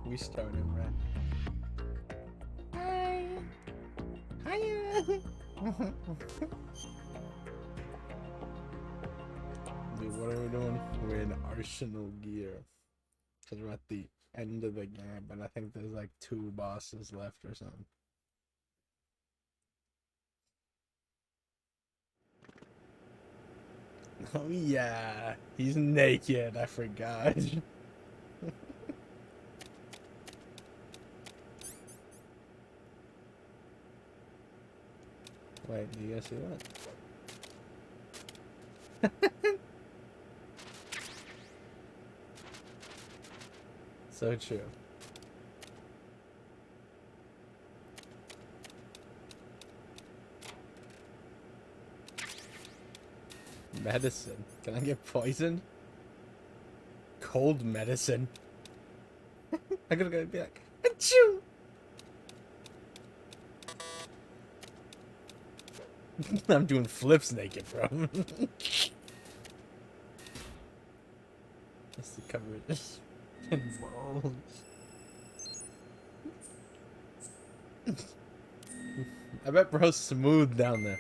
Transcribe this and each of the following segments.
We started, right? Hi! Hiya! Dude, what are we doing? We're in Arsenal gear. Because we're at the end of the game, but I think there's like 2 bosses left or something. Oh yeah, he's naked, I forgot. Wait, do you guys see that? So true. Medicine. Can I get poisoned? Cold medicine. I gotta be like, achoo! I'm doing flips naked, bro. Just to cover it in balls. I bet bro's smooth down there.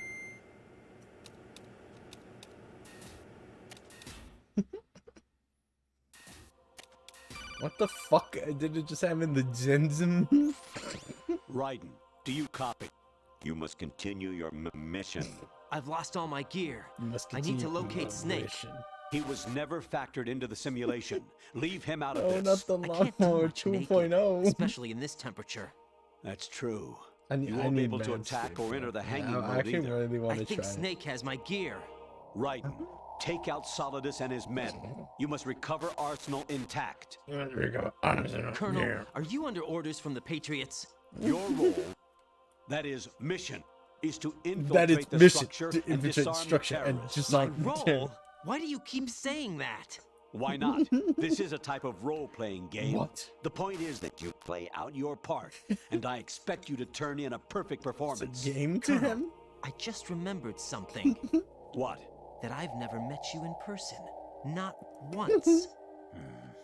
What the fuck? Did it just have in the Genzim? Raiden, do you copy? You must continue your mission. I've lost all my gear. You must I need to continue locate the Snake. mission. He was never factored into the simulation. Leave him out of Oh, this. not the I can't do lawnmower much naked, 2.0. especially in this temperature. That's true. I You won't be able to Manscaped, attack or enter the yeah, hanging I mode actually either. really want I to think try Snake has my gear. Raiden, take out Solidus and his men. You must recover Arsenal intact. it. Colonel, are you under orders from the Patriots? Your role, that is mission, is to That infiltrate is the mission structure to and infiltrate disarm structure the and terrorists. disarm the Role? terrorists. Why do you keep saying that? Why not? This is a type of role-playing game. What? The point is that you play out your part, and I expect you to turn in a perfect performance. It's a game to Colonel, him? I just remembered something. What? That I've never met you in person. Not once.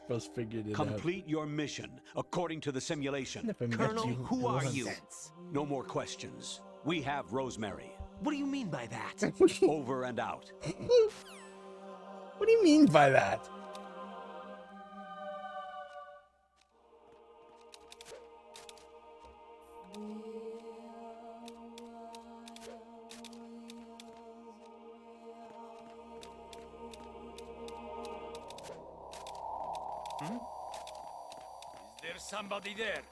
Just figured it out. Complete your mission according to the simulation. Never met Colonel, you who are once. you? No more questions. We have Rosemary. What do you mean by that? Over and out. What do you mean by that? Is there somebody there?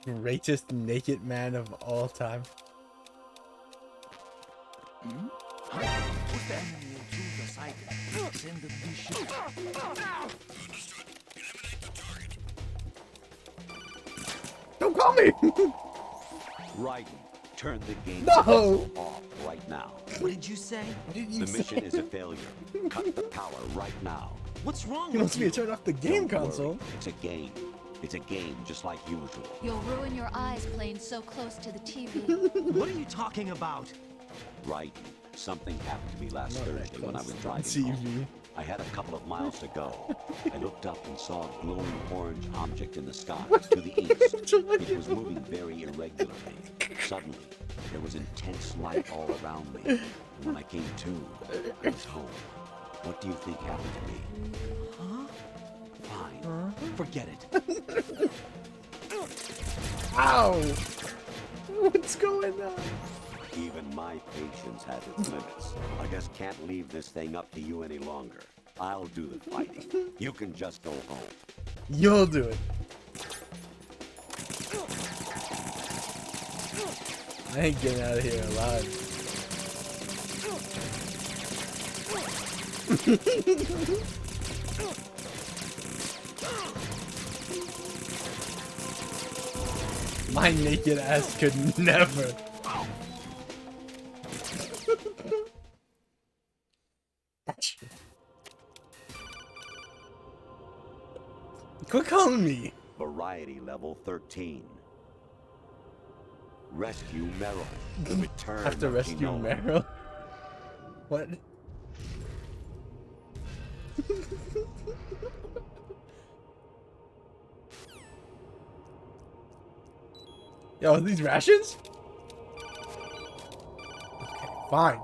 Greatest naked man of all time. Don't call me! Raiden, turn the game No! off right now. What did you say? What did you The say? mission is a failure. Cut the power right now. What's wrong He with wants me you? to turn off the game Don't worry, console. It's a game. It's a game just like usual. You'll ruin your eyes playing so close to the TV. What are you talking about? Raiden, something happened to me last Not that Thursday when I was close. driving TV. home. I had a couple of miles to go. I looked up and saw a glowing orange object in the sky to the east. It was moving very irregularly. Suddenly, there was intense light all around me. And when I came to, I was home. What do you think happened to me? Huh? Fine. Forget it. Ow! What's going on? Even my patience has its limits. I just can't leave this thing up to you any longer. I'll do the fighting. You can just go home. You'll do it. I ain't getting out of here alive. My naked ass could never. Quit calling me. Variety level 13. Rescue Meryl. The return Have to of rescue Inola. Meryl. What? Yo, are these rations? Okay, fine.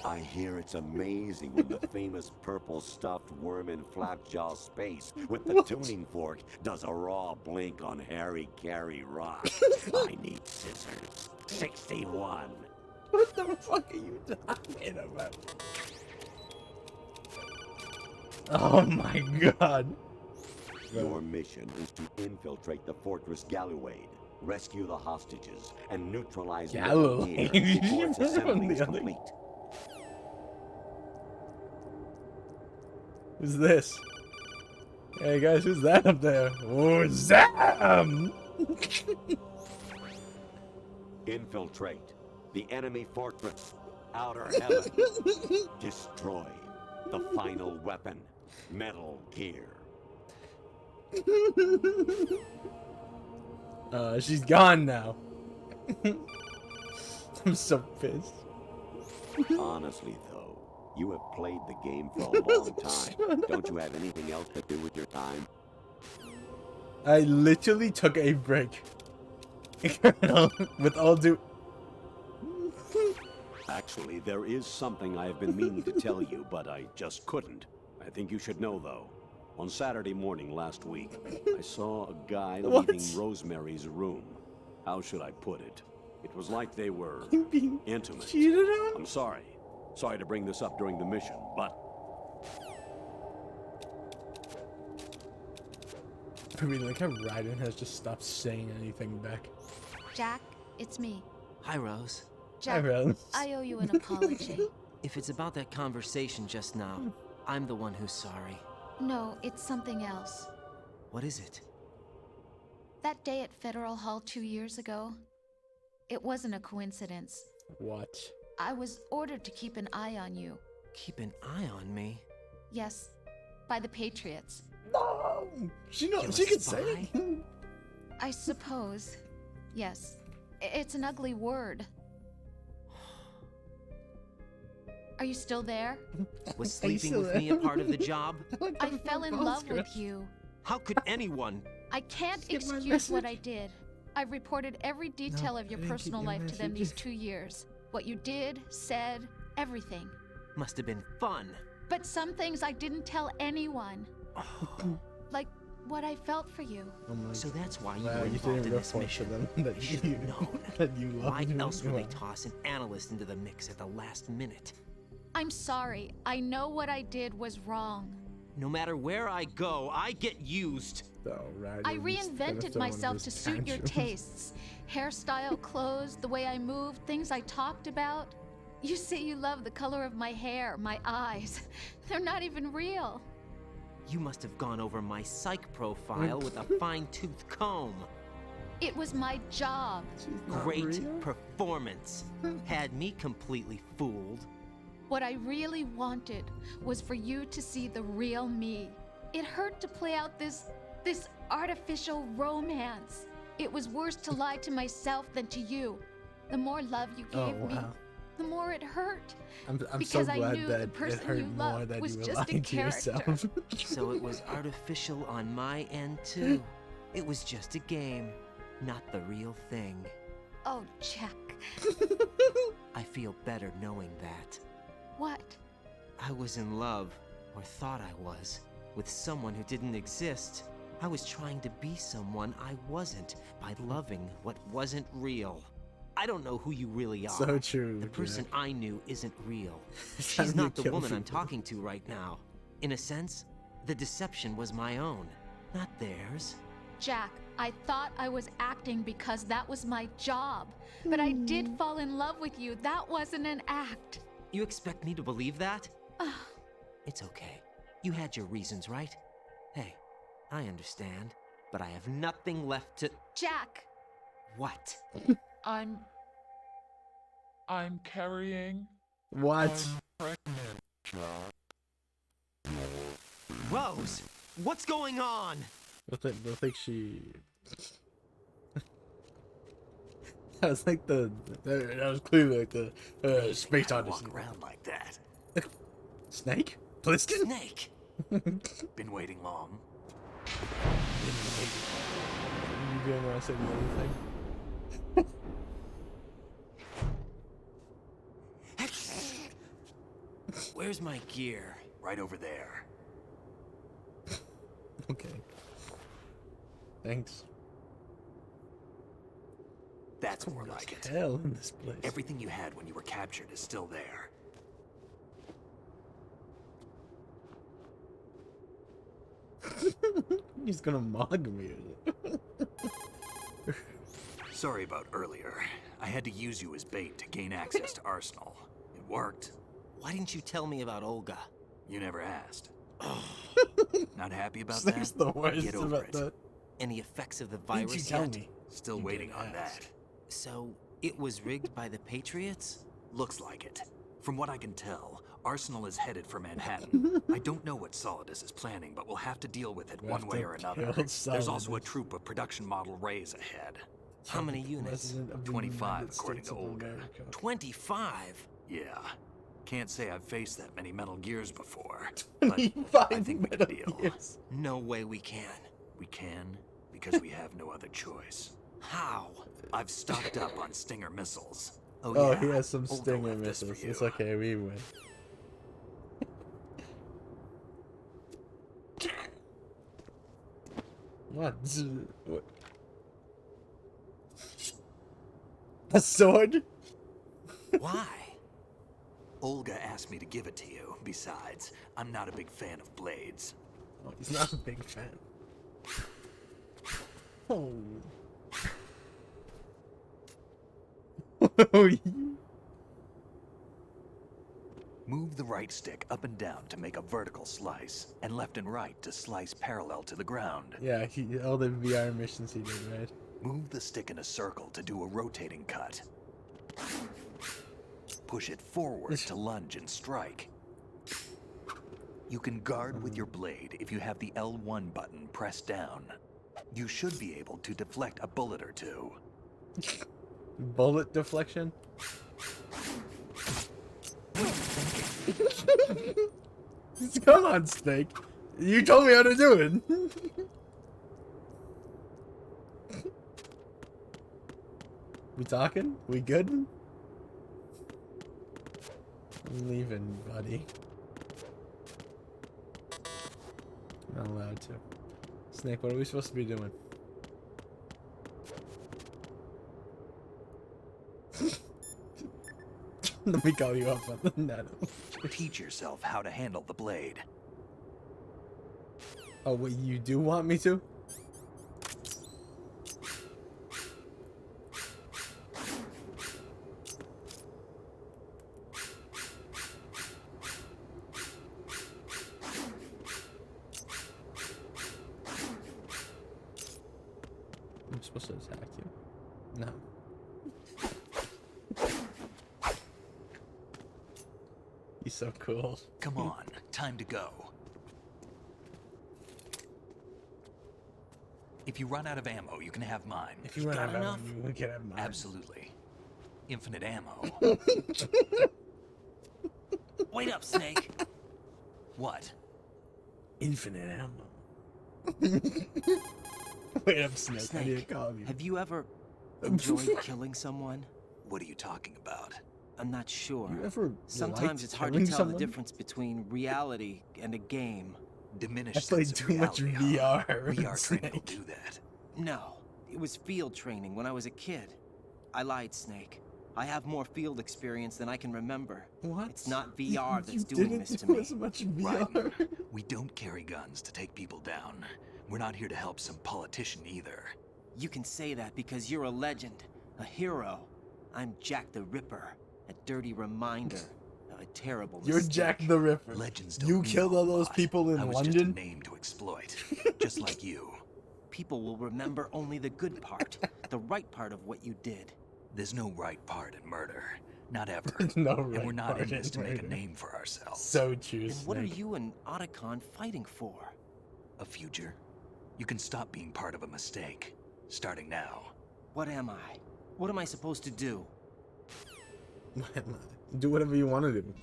I hear it's amazing when the famous purple stuffed worm in Flapjaw space with the What? tuning fork does a raw blink on Harry Carey Rock. I need scissors. 61. What the fuck are you talking about? Oh my god. Your mission is to infiltrate the Fortress Gallowade, rescue the hostages, and neutralize Gallowade? the before its assembly is The other- complete. Who's this? Hey guys, who's that up there? Oh, Zam! Infiltrate the enemy fortress, outer heaven. Destroy the final weapon, Metal Gear. She's gone now. I'm so pissed. Honestly, though, you have played the game for a long time. Don't you have anything else to do with your time? I literally took a break. With all due... Actually, there is something I have been meaning to tell you, but I just couldn't. I think you should know, though. On Saturday morning last week, I saw a guy What? leaving Rosemary's room. How should I put it? It was like they were Being intimate. cheated on? I'm sorry. Sorry to bring this up during the mission, but I mean, like how Raiden has just stopped saying anything back. Jack, it's me. Hi, Rose. Jack, Rose. I owe you an apology. If it's about that conversation just now, I'm the one who's sorry. No, it's something else. What is it? That day at Federal Hall 2 years ago, it wasn't a coincidence. What? I was ordered to keep an eye on you. Keep an eye on me. Yes, by the Patriots. No! She knows. You're She a can say spy? it. I suppose. Yes. It's an ugly word. Are you still there? Was Are you sleeping still with me a part of the job? I fell in love with you. How could anyone? I can't Get my excuse what I message? did. I reported every detail of your I didn't get personal your life to them message. these 2 years. What you did, said, everything. Must have been fun. But some things I didn't tell anyone. Like what I felt for you. Oh my So that's why you Wow, were you involved didn't in this report to mission. them that You should you have known. that you loved Why him. else would they Wow. toss an analyst into the mix at the last minute? I'm sorry. I know what I did was wrong. No matter where I go, I get used. So, Raiden's I gonna reinvented throw one of myself his to suit your tantrums. tastes. Hairstyle, clothes, the way I moved, things I talked about. You say you love the color of my hair, my eyes. They're not even real. You must have gone over my psych profile with a fine-tooth comb. It was my job. She's not Great real? performance. Had me completely fooled. What I really wanted was for you to see the real me. It hurt to play out this artificial romance. It was worse to lie to myself than to you. The more love you Oh, gave me, wow. the more it hurt. I'm so because I glad knew that the it person hurt you more loved that was you were just a lying to yourself. character. So it was artificial on my end too. It was just a game, not the real thing. Oh, Jack. I feel better knowing that. What? I was in love, or thought I was, with someone who didn't exist. I was trying to be someone I wasn't by loving what wasn't real. I don't know who you really are. So true. The person Jack. I knew isn't real. It's She's time to not the kill woman I'm people. talking to right now. In a sense, the deception was my own, not theirs. Jack, I thought I was acting because that was my job. But I did fall in love with you. That wasn't an act. You expect me to believe that? It's okay. You had your reasons, right? Hey, I understand, but I have nothing left to... Jack, What? I'm carrying. What? I'm pregnant. Rose, what's going on? I think she. That was like that was clearly like the space odyssey. Walk around like that. Snake? Pliskin? Snake. Been waiting long. You didn't want to say the other thing. Where's my gear? Right over there. Okay. Thanks. That's more like it. Hell in this place. Everything you had when you were captured is still there. He's gonna mug me. Sorry about earlier. I had to use you as bait to gain access to Arsenal. It worked. Why didn't you tell me about Olga? You never asked. Not happy about Snake's that? the worst Get over about it. that. Any effects of the Why didn't you virus tell yet? me? Still You waiting didn't on ask. that. So, it was rigged by the Patriots? Looks like it. From what I can tell, Arsenal is headed for Manhattan. I don't know what Solidus is planning, but we'll have to deal with it We one have way to or kill another. There's also a Solidus. troop of production model Rays ahead. How many units? President of the 25 United according States to of Olga. America. 25? Yeah. Can't say I've faced that many Metal Gears before, but 25 I think we can Metal deal. Gears. No way we can. We can, because we have no other choice. How? I've stocked up on Stinger missiles. Oh, yeah, he has some Olga Stinger left this for missiles. It's you. okay, we win. What? What? A sword? Why? Olga asked me to give it to you. Besides, I'm not a big fan of blades. Oh, he's not a big fan. Oh. Move the right stick up and down to make a vertical slice, and left and right to slice parallel to the ground. Yeah, all the VR missions he did, right? Move the stick in a circle to do a rotating cut. Push it forward to lunge and strike. You can guard with your blade if you have the L1 button pressed down. You should be able to deflect a bullet or two. Bullet deflection? Come on, Snake. You told me how to do it. We talking? We good? I'm leaving, buddy. Not allowed to. Snake, what are we supposed to be doing? Let me call you up on the net. Teach yourself how to handle the blade. Oh, wait, you do want me to? I'm supposed to attack you. No. He's so cool. Come on, time to go. If you run out of ammo, you can have mine. If you run out of ammo, you can have mine. Absolutely. Infinite ammo. Wait up, Snake. What? Infinite ammo. Wait up, Snake. I need to call you. Have you ever enjoyed killing someone? What are you talking about? I'm not sure. You ever Sometimes liked it's hard to killing tell someone? the difference between reality and a game. Diminished I played sense of too much reality, huh? VR. VR training will Snake. do that. No, it was field training when I was a kid. I lied, Snake. I have more field experience than I can remember. What? It's not VR that's You doing didn't this to do me. as much Right. VR. We don't carry guns to take people down. We're not here to help some politician either. You can say that because you're a legend, a hero. I'm Jack the Ripper, a dirty reminder of a terrible You're mistake. Jack the Ripper. Legends don't You mean killed a all those lot. people in I was London? just a name to exploit, just like you. People will remember only the good part, the right part of what you did. There's no right part in murder. Not ever. There's no And right we're not part in this in to make a murder. name for ourselves. So true, Then what are Snake. you and Otacon fighting for? A future? You can stop being part of a mistake. Starting now. What am I? What am I supposed to do? Do whatever you want to do.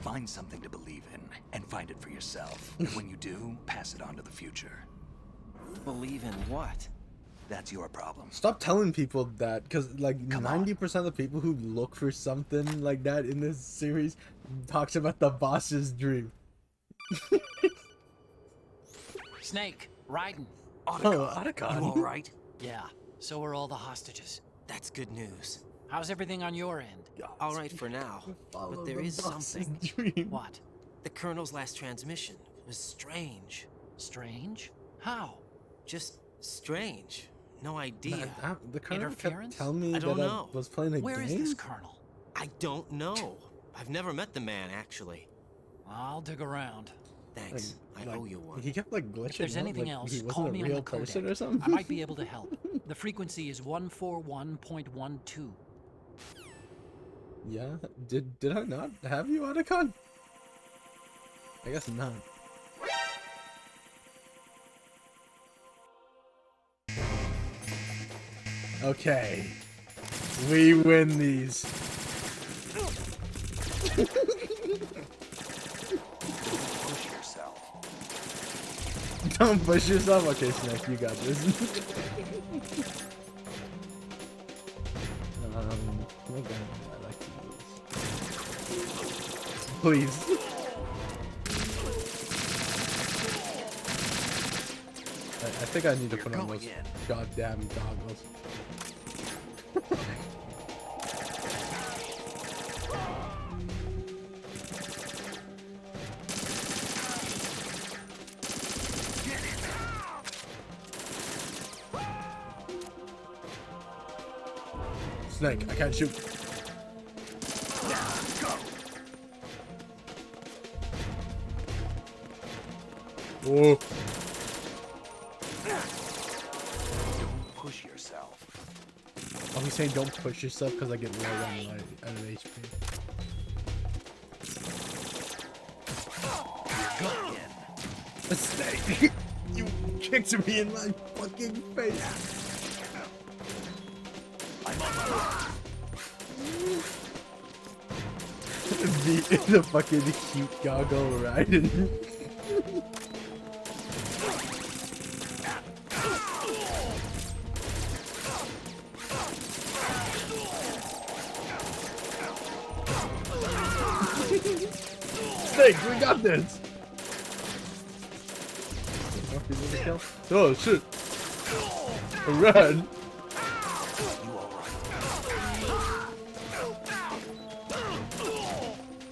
Find something to believe in, and find it for yourself. And when you do, pass it on to the future. Believe in what? That's your problem. Stop telling people that, because like Come on. 90% of the people who look for something like that in this series talks about the boss's dream. Snake, Raiden. Otacon. You alright? Yeah, so are all the hostages. That's good news. How's everything on your end? All right for now, Follow but there the is boss's something. dream. What? The Colonel's last transmission was strange. Strange? How? Just strange. No idea. The colonel kept Interference? telling me I don't that know. I was playing a Where game. is this colonel? I don't know. I've never met the man, actually. I'll dig around. Thanks. I Like, owe you one. He kept like glitching. If there's out, anything like, else, he call wasn't me a on real the codec. person or something. I might be able to help. The frequency is 141.12. Yeah. Did I not have you, Otacon? I guess not. Okay. We win these. Push yourself. Don't push yourself. Okay, Snake, you got this. Okay, I like to do this. Please. think I need to You're put on going those in. goddamn goggles. Snake, I can't shoot. Oh. Don't push yourself. Oh, he's saying don't push yourself because I get low on HP. You're going in. A snake! You kicked me in my fucking face! I'm on my way. The fucking cute goggle riding. Snake, we got this! Oh shit! Run! You alright?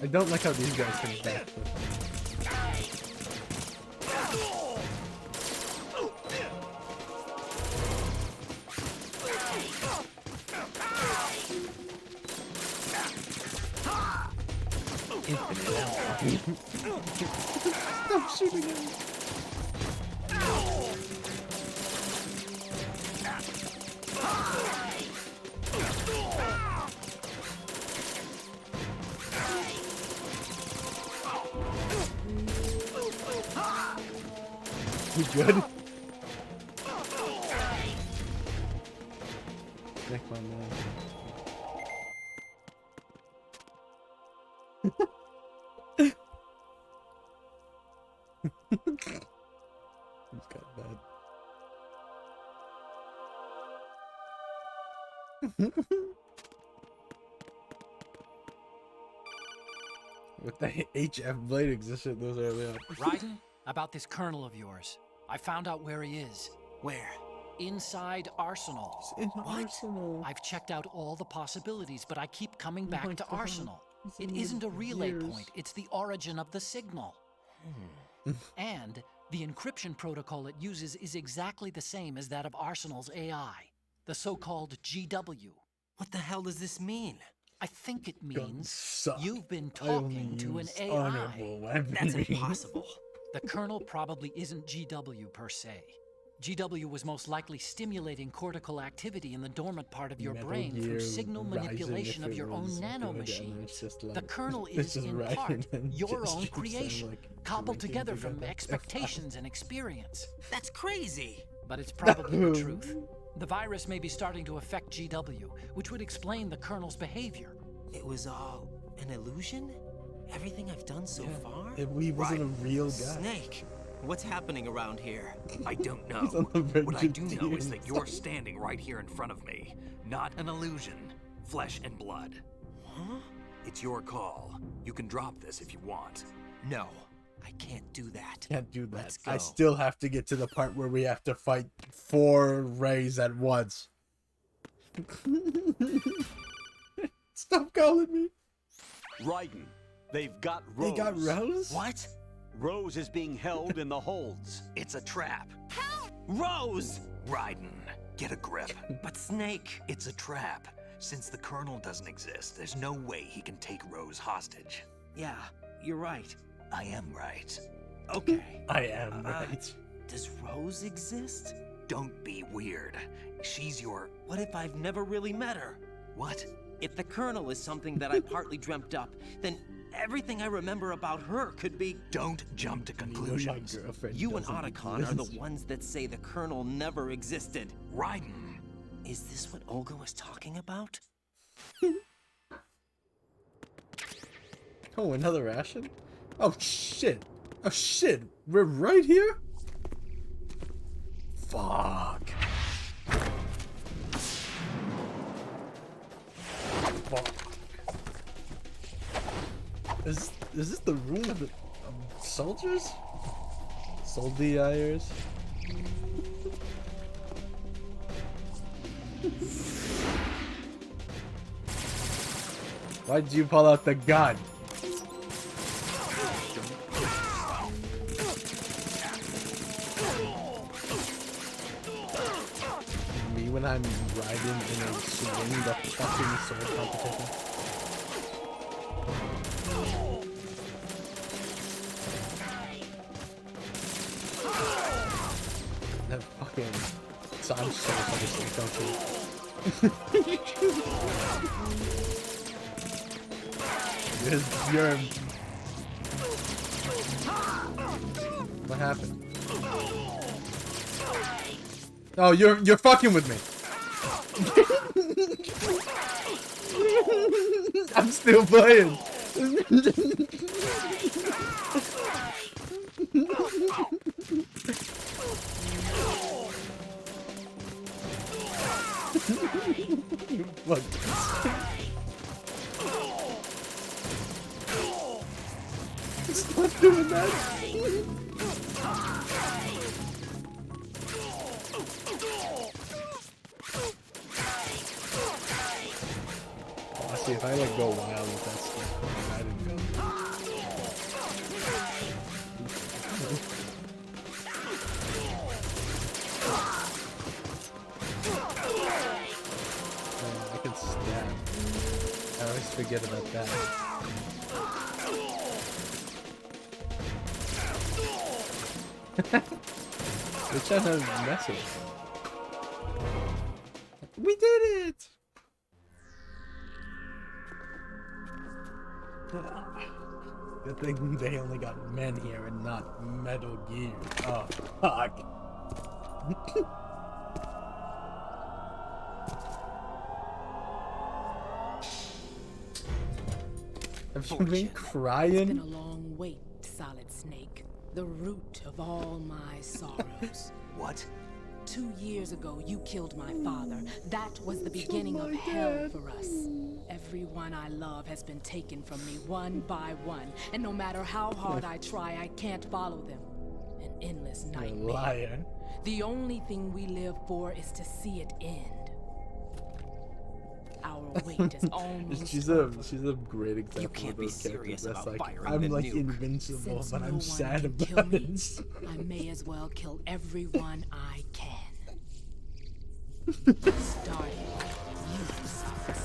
I don't like how these guys can back. Stop shooting him! You good? Nick, my man. He's got that. With the HF blade existed those early on. Raiden, about this colonel of yours. I found out where he is. Where? Inside Arsenal. In Arsenal. I've checked out all the possibilities, but I keep coming Oh my back to God. Arsenal. It's It in isn't a relay years. point, it's the origin of the signal. And the encryption protocol it uses is exactly the same as that of Arsenal's AI, the so-called GW. What the hell does this mean? I think it Guns means suck. you've been I only talking to an use AI. honorable weapons. That's impossible. The kernel probably isn't GW per se. GW was most likely stimulating cortical activity in the dormant part of your Metal brain Gear through signal Rising manipulation if of it your own was good, and nanomachines. it's just like, The kernel this is, in Raiden part, and your just own keeps on, creation, like, cobbled drinking together from together. expectations and experience. That's crazy. But it's probably the truth. The virus may be starting to affect GW, which would explain the kernel's behavior. It was all an illusion? Everything I've done so far? He wasn't a real guy. Snake, what's happening around here? I don't know. He's on the verge What I of do know is that tears. you're standing right here in front of me. Not an illusion. Flesh and blood. Huh? It's your call. You can drop this if you want. No, I can't do that. Can't do that. Let's go. I still have to get to the part where we have to fight 4 Rays at once. Stop calling me. Raiden, they've got Rose. They got Rose? What? Rose is being held in the holds. It's a trap. Rose! Raiden, get a grip. But Snake... It's a trap. Since the Colonel doesn't exist, there's no way he can take Rose hostage. Yeah, you're right. I am right. Okay. I am right. Does Rose exist? Don't be weird. She's your... What if I've never really met her? What? If the Colonel is something that I partly dreamt up, then everything I remember about her could be... Don't jump to conclusions. You and Otacon are the ones that say the Colonel never existed. Raiden. Is this what Olga was talking about? Oh, another ration? Oh shit! Oh shit! We're right here? Fuck. Fuck. Is this the room of soldiers? Soldiers? Why'd you pull out the gun? Me when I'm riding in a swing the fucking sword competition. That fucking sounds so fucking don't you? You're what happened? Oh, you're fucking with me. I'm still playing. Fuck. Stop doing that. Oh, see if I like go wild with that stuff. I didn't go. Oh, I can stab. I always forget about that. We're trying to mess with it. We did it! Good thing they only got men here and not Metal Gear. Oh, fuck. Have you been crying? It's been a long wait, Solid Snake. The root of all my sorrows. What? 2 years ago, you killed my father. That was the beginning of hell for us. Everyone I love has been taken from me one by one, and no matter how hard I try, I can't follow them. An endless nightmare. Liar. The only thing we live for is to see it end. Our wait is almost she's over. a great example You can't of be those characters serious that's about like firing I'm the like nuke. invincible, Since but no I'm one sad can kill about me, it. I may as well kill everyone I can. Starting you, Solid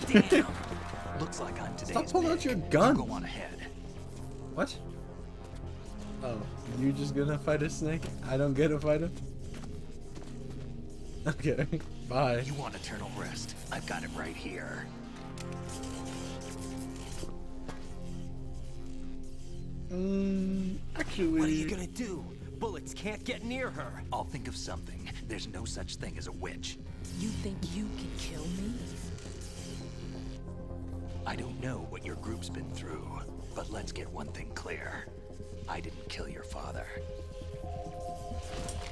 Snake. Damn! Looks like I'm today's Stop pulling out pick. your gun. You go on ahead. What? Oh, you just gonna fight a snake? I don't get to fight him? Okay, bye. You want eternal rest? I've got it right here. Actually... What are you gonna do? Bullets can't get near her. I'll think of something. There's no such thing as a witch. You think you can kill me? I don't know what your group's been through, but let's get one thing clear. I didn't kill your father.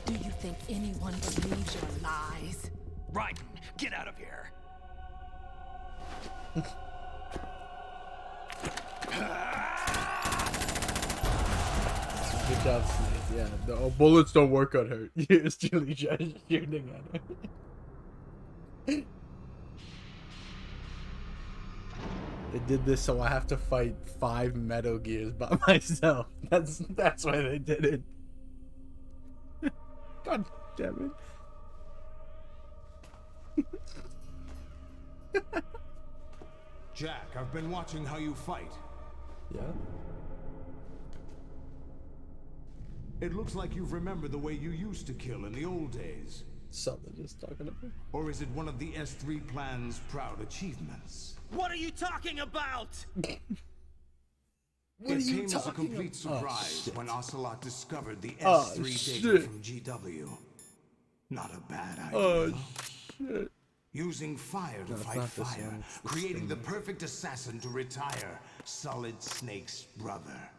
Do you think anyone believes your lies? Raiden, get out of here! Good job, Snake. Yeah, the bullets don't work on her. It's Julie just shooting at her. They did this so I have to fight 5 Metal Gears by myself. That's why they did it. God damn it. Jack, I've been watching how you fight. Yeah? It looks like you've remembered the way you used to kill in the old days. Something just talking to me. Or is it one of the S3 plan's proud achievements? What are you talking about? It came as a complete surprise when Ocelot discovered the S3 data from GW. Not a bad idea. Oh, shit. Using fire to fight fire, creating the perfect assassin to retire Solid Snake's brother.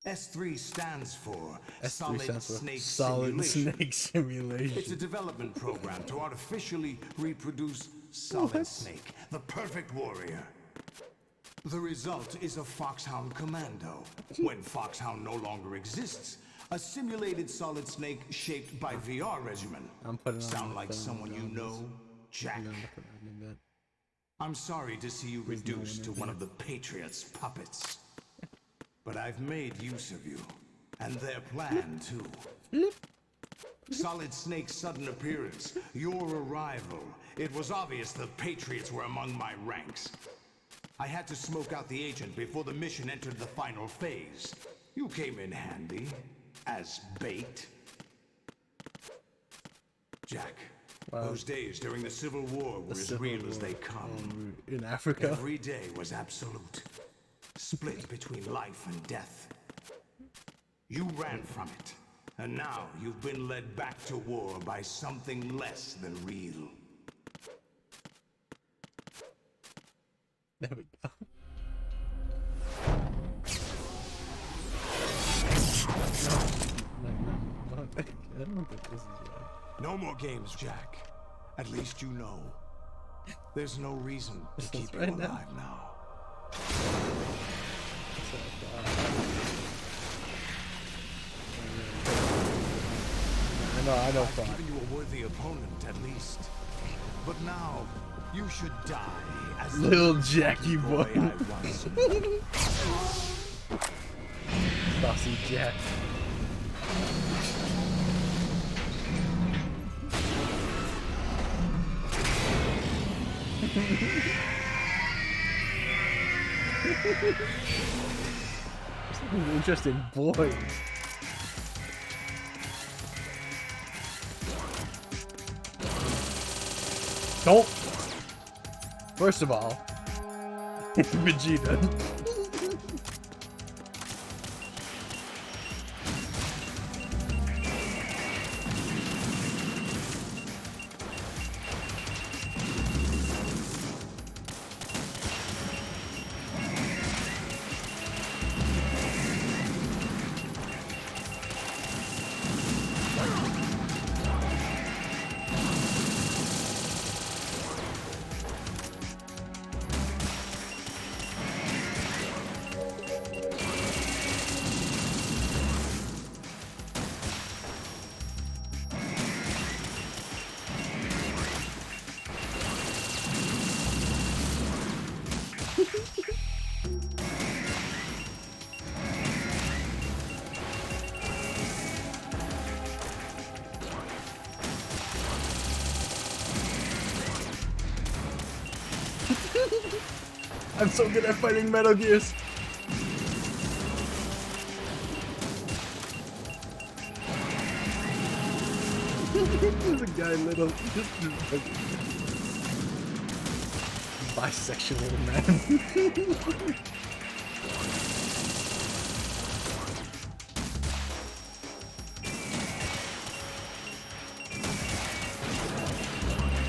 S3 stands for Solid Snake Simulation. It's a development program to artificially reproduce Solid Snake, the perfect warrior. The result is a Foxhound Commando. When Foxhound no longer exists, A simulated solid snake shaped by VR regimen. I'm putting on Sound the like film someone you know, Jack? I'm sorry to see you reduced to one of the Patriots' puppets. But I've made use of you. And their plan, too. Solid Snake's sudden appearance, your arrival. It was obvious the Patriots were among my ranks. I had to smoke out the agent before the mission entered the final phase. You came in handy, as bait. Jack, those days during the Civil War were as real as they come. In Africa. Every day was absolute. Split between life and death. You ran from it. And now you've been led back to war by something less than real. There we go. I don't think this is right. No more games, Jack. At least you know. There's no reason to keep you alive now. I know. I've given you a worthy opponent, at least. But now, you should die as little Jackie boy. Saucy Jack. Interesting boys. Don't. First of all, Vegeta. I'm so good at fighting Metal Gears. There's a guy little. Bisexual man.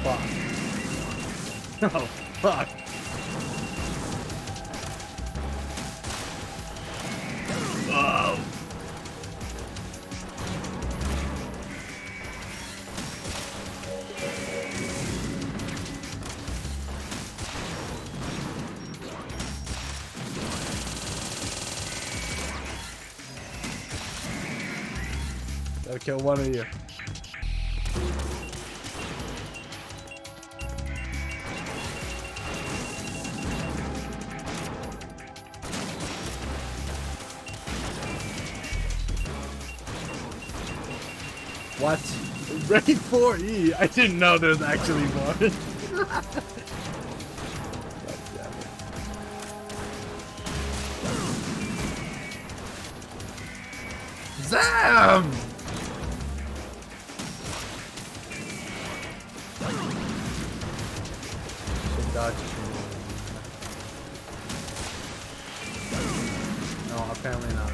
Fuck. Oh, fuck. Oh. Gotta kill one of you. What? Ready 4E? I didn't know there's actually one. Zam! No, apparently not.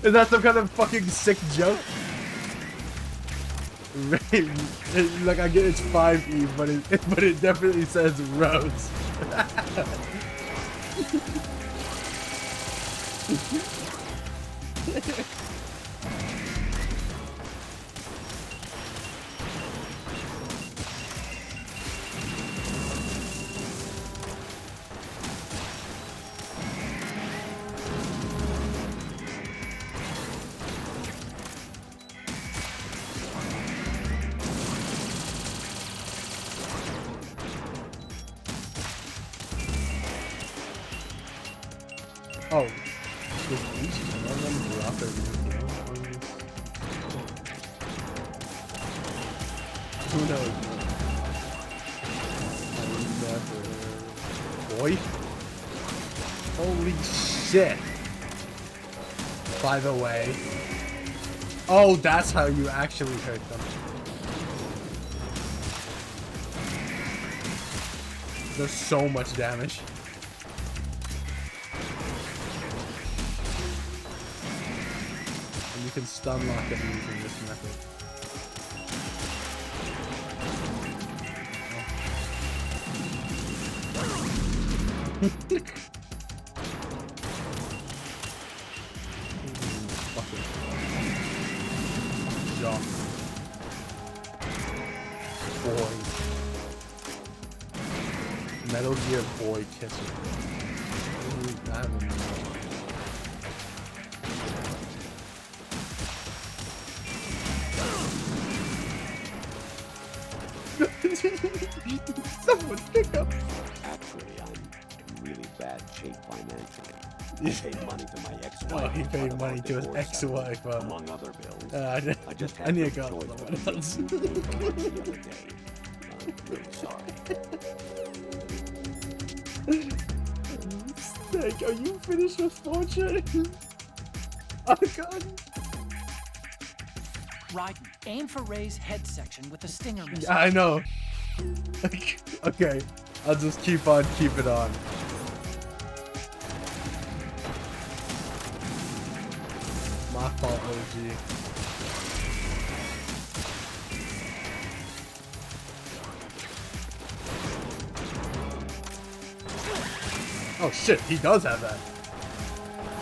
is that some kind of fucking sick joke? Like I get it's 5E, but it definitely says Rose. Oh, this beast is one of them drop everything. Who knows? Boy? Holy shit! By the way. Oh, that's how you actually hurt them. There's so much damage. You can stun lock them using this method. Fuck it. Jump. Boy. Metal Gear Boy Kisser. I haven't known. Someone pick up. Actually, I'm in really bad shape financially. I paid money to my ex-wife. Oh, he paid money to his ex-wife. Among other bills. I just I had need no to go. choice but to take the other day. I'm really sorry. Snake, are you finished with Fortune? Oh god. Raiden, aim for Ray's head section with the stinger missile. Yeah, I know. Okay, I'll just keep on keeping on. My fault, OG. Oh shit, he does have that.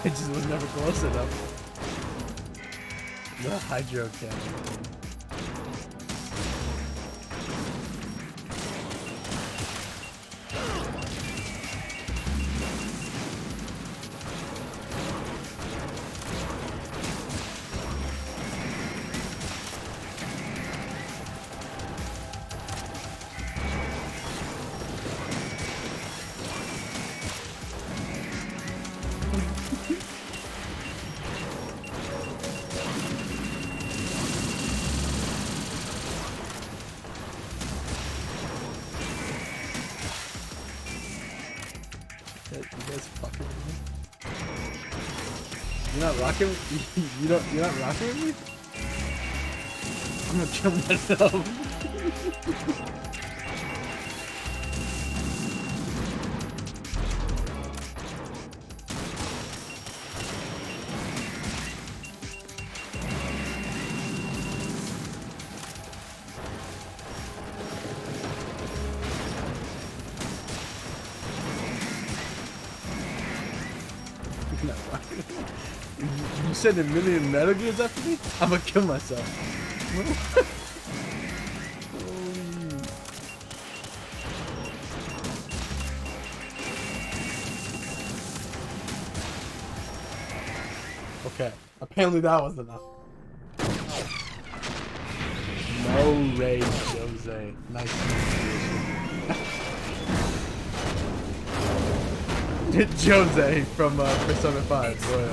It just was never close enough. The hydro cannon. You guys fucking with me? You're not rocking with me? You're not rocking with me? I'm gonna kill myself. You said a million Metal Gears after me? I'm gonna kill myself. Okay, apparently that was enough. No rage, Jose. Nice. Jose from Persona 5. Boy.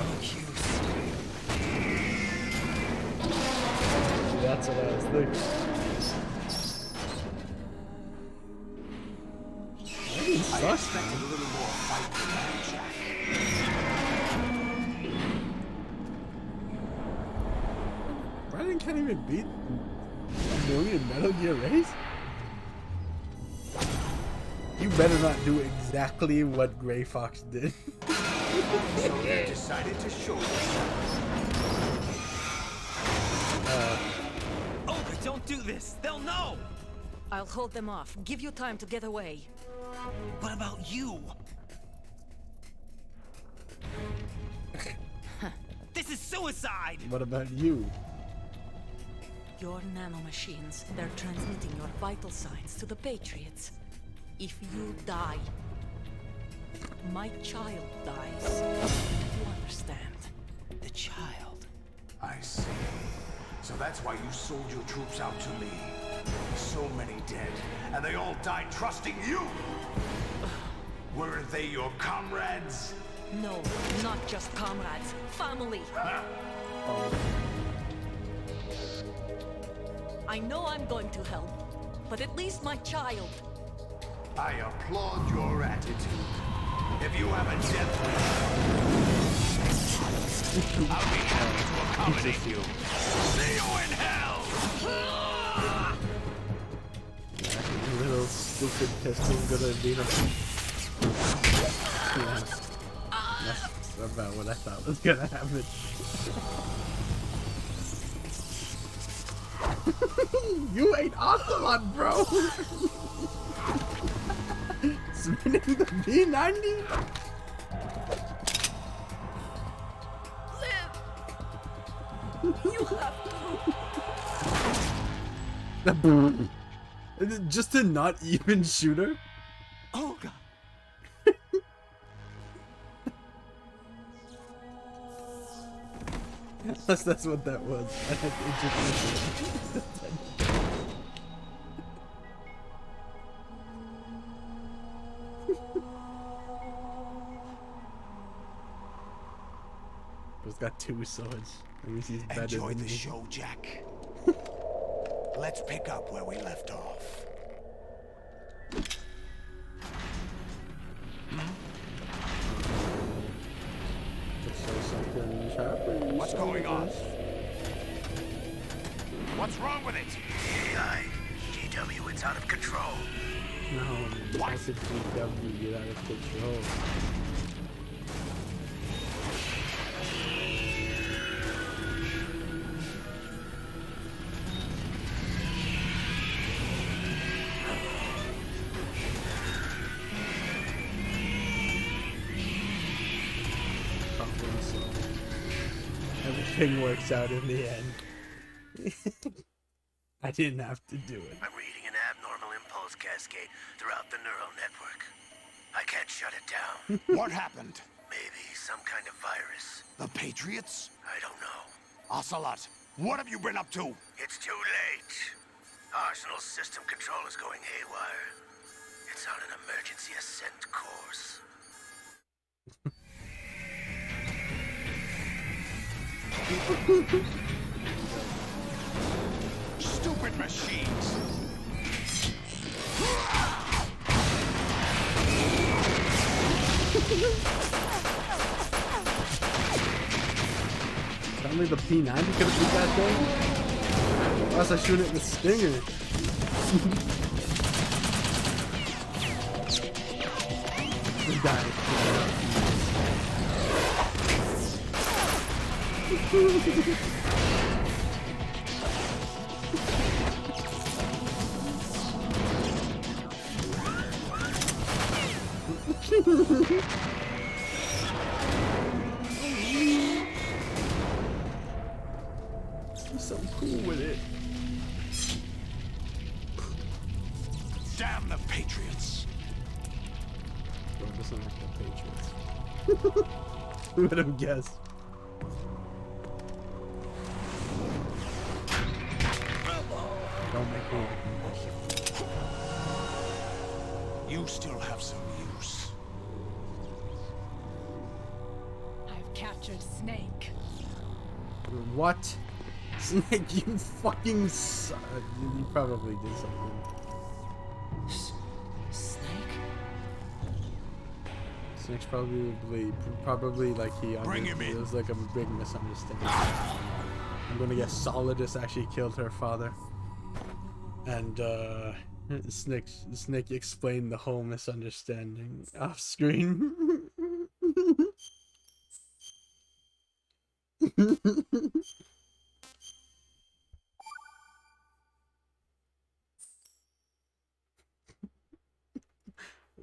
That's what I was thinking. I expected a little more fight than that, Jack. Brandon can't even beat a million Metal Gear Rays? You better not do exactly what Gray Fox did. So they decided to show themselves. Oh, but don't do this. They'll know. I'll hold them off. Give you time to get away. What about you? This is suicide! What about you? Your nanomachines, they're transmitting your vital signs to the Patriots. If you die, my child dies. You understand? The child. I see. So that's why you sold your troops out to me. So many dead, and they all died trusting you! Weren't they your comrades? No, not just comrades. Family. I know I'm going to help, but at least my child. I applaud your attitude. If you have a death wish, I'll be happy to accommodate you. See you in hell! Little stupid pistol's gonna beat him. Yeah. That's about what I thought was gonna happen. You ain't Ocelot, bro! Spinning the B90? Live! You have to. Just to not even shoot her? Oh god. Unless that's what that was. It He's got two swords. At least he's better Enjoy than the me. show, Jack. Let's pick up where we left off. What's going on? What's wrong with it? AI, GW, it's out of control. No, how could GW get out of control? Everything works out in the end. I didn't have to do it. I'm reading an abnormal impulse cascade throughout the neural network. I can't shut it down. What happened? Maybe some kind of virus. The Patriots? I don't know. Ocelot, what have you been up to? It's too late. Arsenal's system control is going haywire. It's on an emergency ascent course. Stupid machines! Tell me the P90 could have beat that thing? Why was I shooting it with Stinger? He died. I'm so cool with it. Damn the Patriots! Bro, this sounds like the Patriots. Who would have guessed? Don't make me. You still have some use. I've captured Snake. What? Snake, you fucking you probably did something. Snake? Snake's probably like Bring him in. It was like a big misunderstanding. I'm gonna guess Solidus actually killed her father. And Snake explained the whole misunderstanding off screen.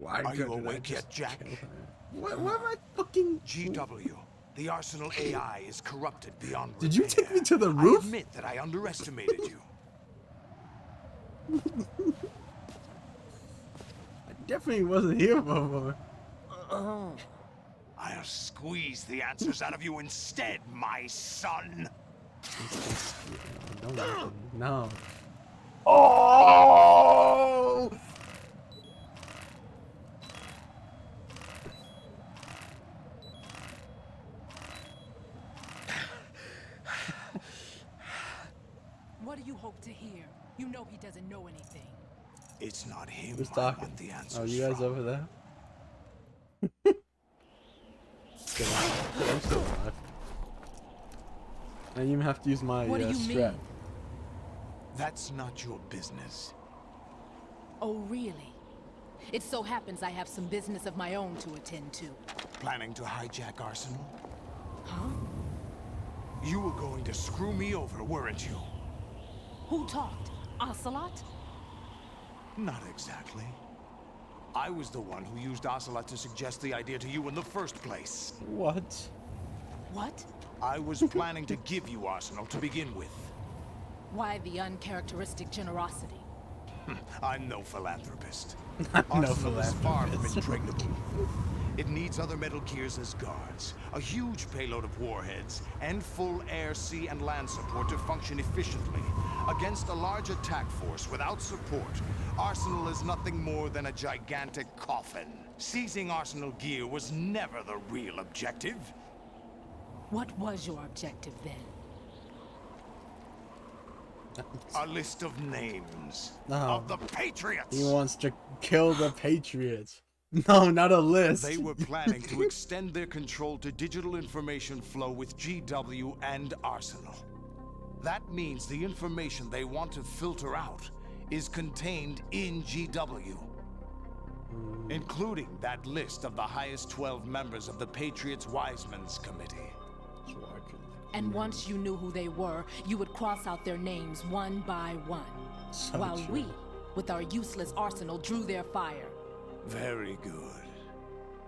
Why Are you couldn't I awake just yet, Jack? kill her? What am I fucking... GW, the Arsenal AI is corrupted beyond Did you repair. take me to the I roof? admit that I underestimated you. I definitely wasn't here before. I'll squeeze the answers out of you instead, my son. No. Oh! What do you hope to hear? You know he doesn't know anything. It's not him. Who's I talking? want the answers Oh, you guys from. over there? Still alive. I'm still alive. I didn't even have to use my What do you strap. mean? That's not your business. Oh, really? It so happens I have some business of my own to attend to. Planning to hijack Arsenal? Huh? You were going to screw me over, weren't you? Who talked? Ocelot? Not exactly. I was the one who used Ocelot to suggest the idea to you in the first place. What? What? I was planning to give you Arsenal to begin with. Why the uncharacteristic generosity? I'm no philanthropist. I'm no Arsenal is far from philanthropist. impregnable. It needs other Metal Gears as guards, a huge payload of warheads, and full air, sea, and land support to function efficiently. Against a large attack force without support, Arsenal is nothing more than a gigantic coffin. Seizing Arsenal gear was never the real objective. What was your objective then? A list of names No. of the Patriots. He wants to kill the Patriots. No, not a list. They were planning to extend their control to digital information flow with GW and Arsenal. That means the information they want to filter out is contained in GW, including that list of the highest 12 members of the Patriots Wiseman's Committee. And once you knew who they were, you would cross out their names one by one. So while true. we, with our useless arsenal, drew their fire. Very good.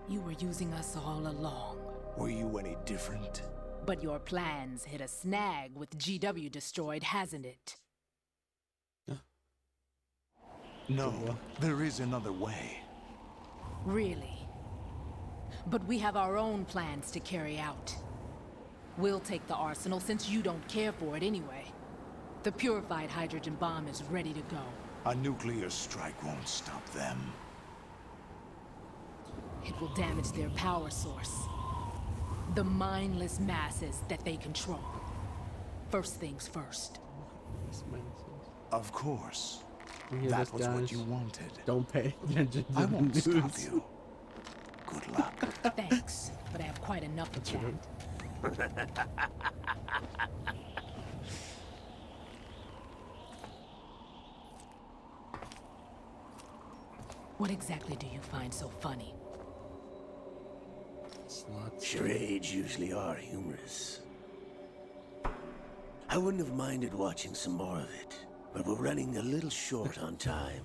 You were using us all along. Were you any different? But your plans hit a snag with GW destroyed, hasn't it? No, there is another way. Really? But we have our own plans to carry out. We'll take the arsenal since you don't care for it anyway. The purified hydrogen bomb is ready to go. A nuclear strike won't stop them. It will damage their power source. The mindless masses that they control. First things first. Of course. Yeah, That this was what guy's- you wanted. Don't pay attention to I the won't news. stop you. Good luck. Thanks, but I have quite enough of that. What exactly do you find so funny? Charades usually are humorous. I wouldn't have minded watching some more of it, but we're running a little short on time.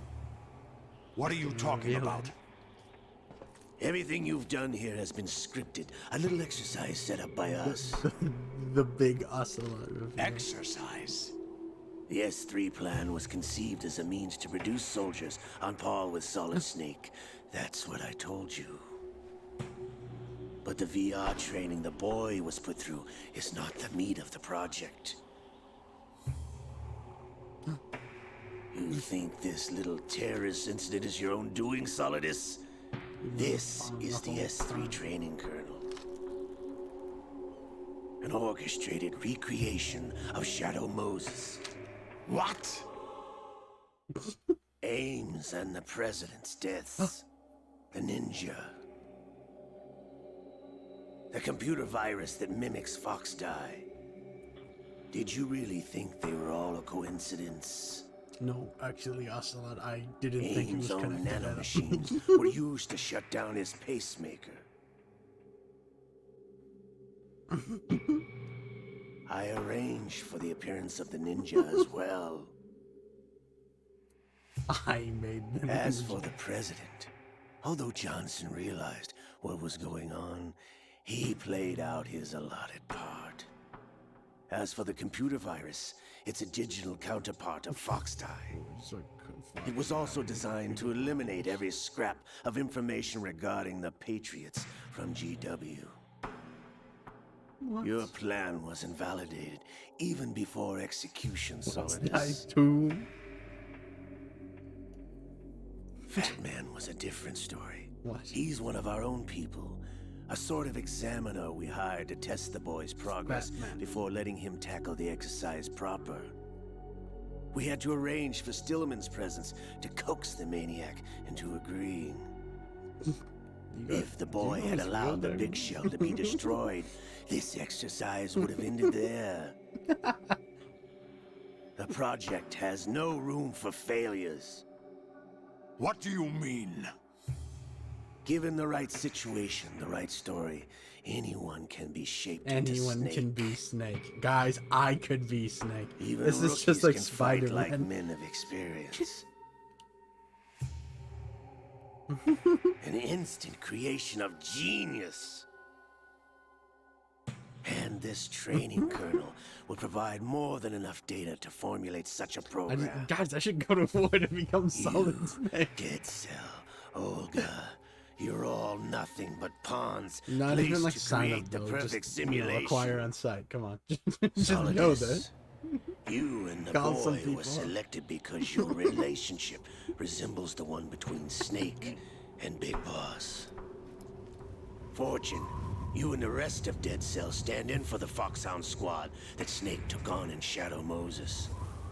What are you talking about? Everything you've done here has been scripted. A little exercise set up by us. The big ocelot reveal. Exercise? The S3 plan was conceived as a means to produce soldiers on par with Solid Snake. That's what I told you. But the VR training the boy was put through is not the meat of the project. You think this little terrorist incident is your own doing, Solidus? This is the S3 training kernel. An orchestrated recreation of Shadow Moses. What? Ames and the President's deaths. The ninja. The computer virus that mimics Fox Die. Did you really think they were all a coincidence? No, actually, Ocelot, I didn't think he was Ames' own connected. nanomachines were used to shut down his pacemaker. I arranged for the appearance of the ninja as well. I made them. As for the president, Although Johnson realized what was going on, he played out his allotted part. As for the computer virus, it's a digital counterpart of Foxdie. It was also designed to eliminate every scrap of information regarding the Patriots from GW. What? Your plan was invalidated even before execution, Solidus. Nice too. Fat Man was a different story. What? He's one of our own people. A sort of examiner we hired to test the boy's progress before letting him tackle the exercise proper. We had to arrange for Stillman's presence to coax the maniac into agreeing. If the boy had allowed the big shell to be destroyed, this exercise would have ended there. The project has no room for failures. What do you mean? Given the right situation, the right story, anyone can be shaped into Anyone Snake. can be Snake. Guys, I could be Snake. Even this is just rookies like can fight Spider-Man. like men of experience. An instant creation of genius. And this training kernel will provide more than enough data to formulate such a program. Guys, I should go to Void and become Solid Snake. Dead Cell, Olga, you're all nothing but pawns. Not placed even like to sign up create the though. perfect Just simulation. acquire on site. Come on, just Solidus, know that. You and the Call some boy people were up. selected because your relationship resembles the one between Snake and Big Boss. Fortune, you and the rest of Dead Cell stand in for the Foxhound squad that Snake took on in Shadow Moses.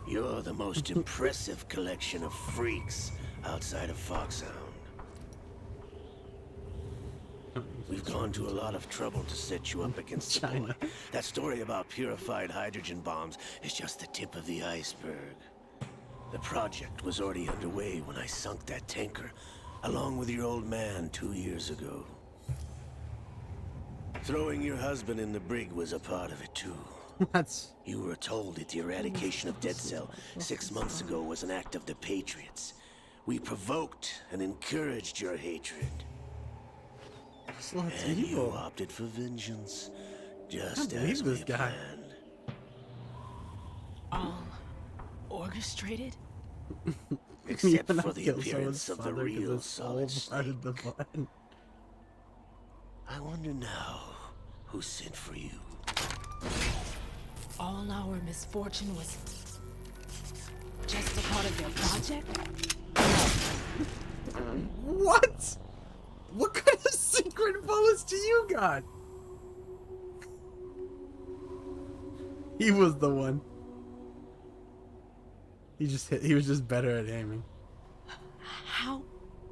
You're the most impressive collection of freaks outside of Foxhound. We've gone to a lot of trouble to set you up against the boy. That story about purified hydrogen bombs is just the tip of the iceberg. The project was already underway when I sunk that tanker, along with your old man 2 years ago. Throwing your husband in the brig was a part of it too. What? You were told that the eradication of Dead Cell 6 months ago was an act of the Patriots. We provoked and encouraged your hatred. And you opted for vengeance, just as we planned. All orchestrated? Except Even for I the killed appearance someone's of the father 'cause real it's all Solid part Snake. of the plan. I wonder now who sent for you. All our misfortune was just a part of their project? What? What kind of secret bullets do you got? He was the one. He was just better at aiming. How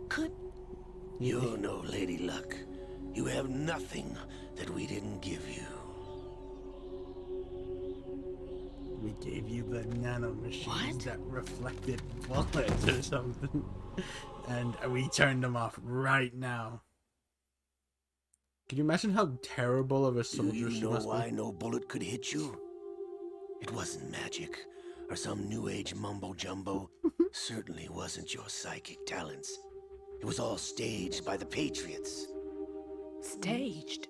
could... You're no Lady Luck. You have nothing that we didn't give you. We gave you the nano machines that reflected bullets or something. And we turned them off right now. Can you imagine how terrible of a soldier Do you she know must why be? no bullet could hit you? It wasn't magic or some new age mumbo jumbo. Certainly wasn't your psychic talents. It was all staged by the Patriots. Staged?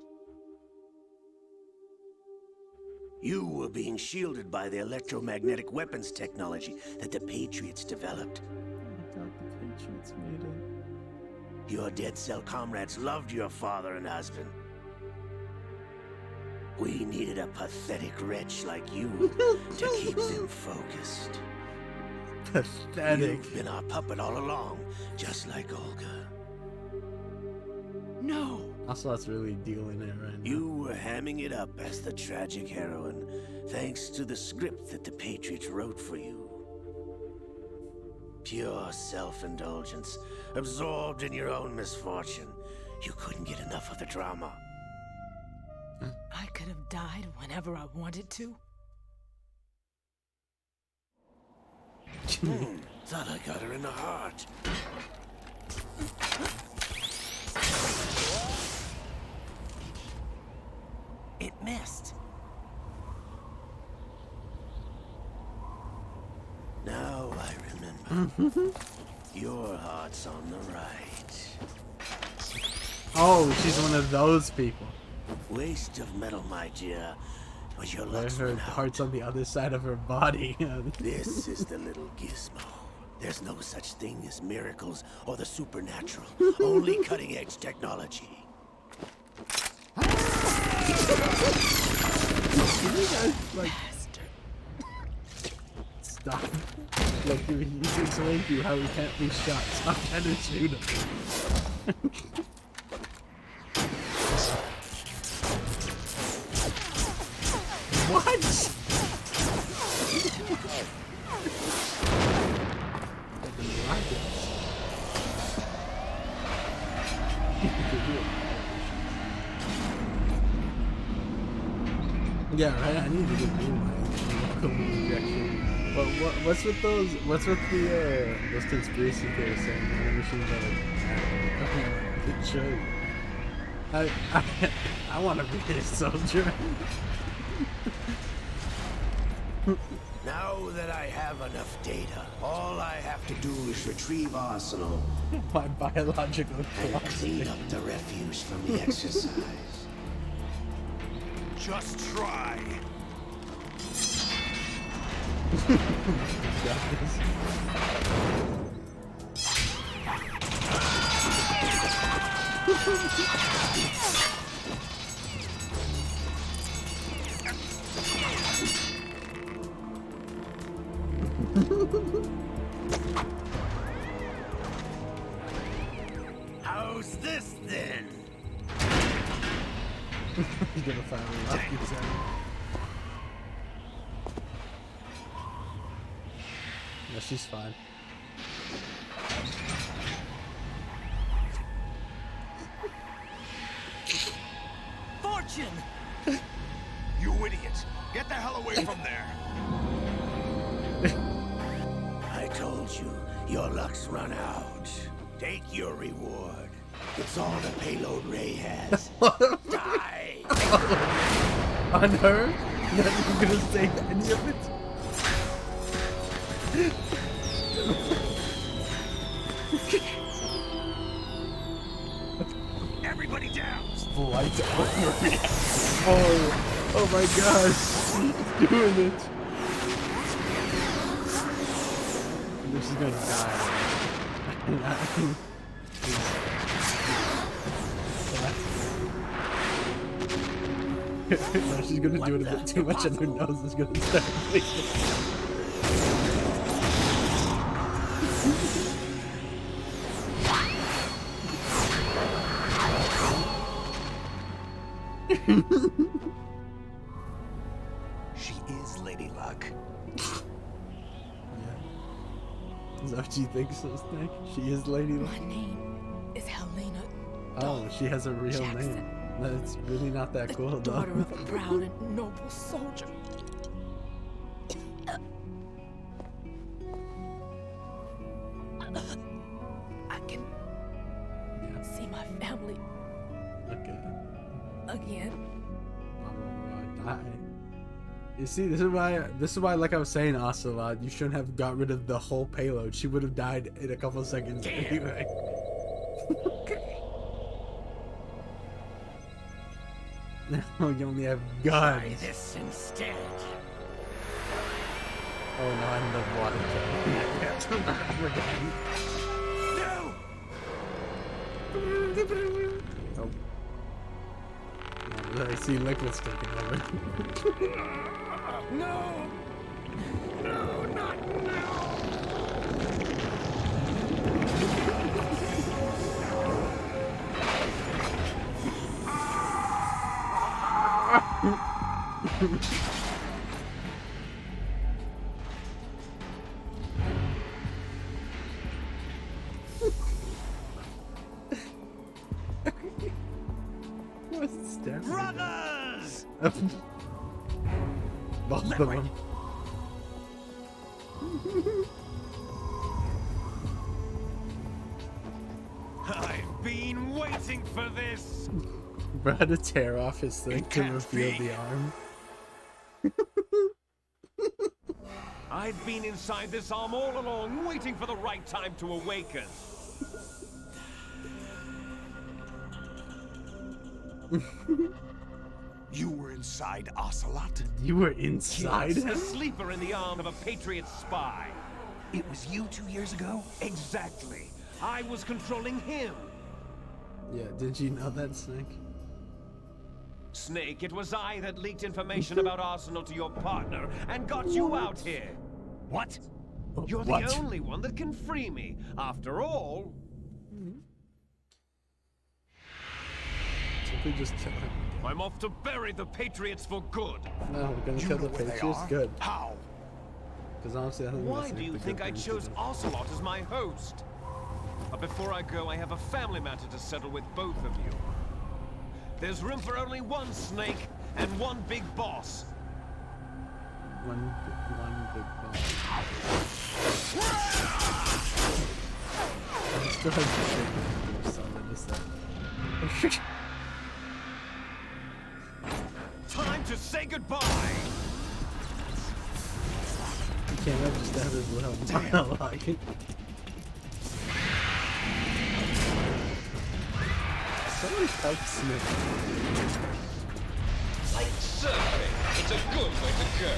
You were being shielded by the electromagnetic weapons technology that the Patriots developed. I thought the Patriots made it. Your Dead Cell comrades loved your father and husband. We needed a pathetic wretch like you to keep them focused. Pathetic. You've been our puppet all along, just like Olga. No. Ocelot's really dealing it right now. You were hamming it up as the tragic heroine, thanks to the script that the Patriots wrote for you. Pure self-indulgence, absorbed in your own misfortune. You couldn't get enough of the drama. I could have died whenever I wanted to. Thought I got her in the heart. It missed. Now I remember. Your heart's on the right. Oh, she's one of those people. Waste of metal, my dear. But your Where luck's her run out. heart's on the other side of her body. This is the little gizmo. There's no such thing as miracles or the supernatural. Only cutting-edge technology. Can you guys, like, stop? Like, he's explaining to you how he can't be shot. Stop trying to shoot him. What? Yeah, right. I need to get me my local injection. But what's with those? What's with the those conspiracy theories saying that the machines are like it should. I want to be a soldier. Now that I have enough data, all I have to do is retrieve Arsenal. My biological and clock. clean up the refuse from the exercise. Just try. How's this then? He's gonna finally lock his out. No, she's fine. Fortune! You idiot! Get the hell away from there! I told you, your luck's run out. Take your reward. It's all the payload Ray has. Die! On her? You're not even gonna save any of it? Everybody down! Flight over me. Oh my gosh. She's doing it. This is gonna die. No, she's gonna do it a bit too much and her nose is gonna start bleeding. She is Lady Luck. Is that what she thinks, Snake? She is Lady Luck? My name is Helena. Oh, she has a real Jackson. name. That's really not that cool, though. Daughter of a proud and noble soldier. I can see my family Okay. again. Die. You see, this is why, like I was saying, Ocelot, you shouldn't have got rid of the whole payload. She would have died in a couple seconds anyway. Now you only have guns. Try this instead. Oh no, I'm the water jet. Oh. I see liquids taking over. No! No, not now! What's the step? Brothers! Both of them. I've been waiting for this! Bro had to tear off his thing to reveal the arm. I've been inside this arm all along, waiting for the right time to awaken. You were inside Ocelot? You were inside A him? sleeper in the arm of a Patriot spy. It was you 2 years ago? Exactly. I was controlling him. Yeah, did you know that, Snake? Snake, it was I that leaked information about Arsenal to your partner and got you out here. What? You're What? the only one that can free me. After all, Simply just kill him. I'm off to bury the Patriots for good. No, we're gonna You kill know the where they Patriots? are? Good. How? Because honestly, I think Why that's do like you the think good I thing to chose do. Ocelot as my host? But before I go, I have a family matter to settle with both of you. There's room for only one Snake and one big boss. One big ball. I still have to shake so that is that. Time to say goodbye. You can't have just have his little monologue. Somebody help Smith. Like surfing, it's a good way to go.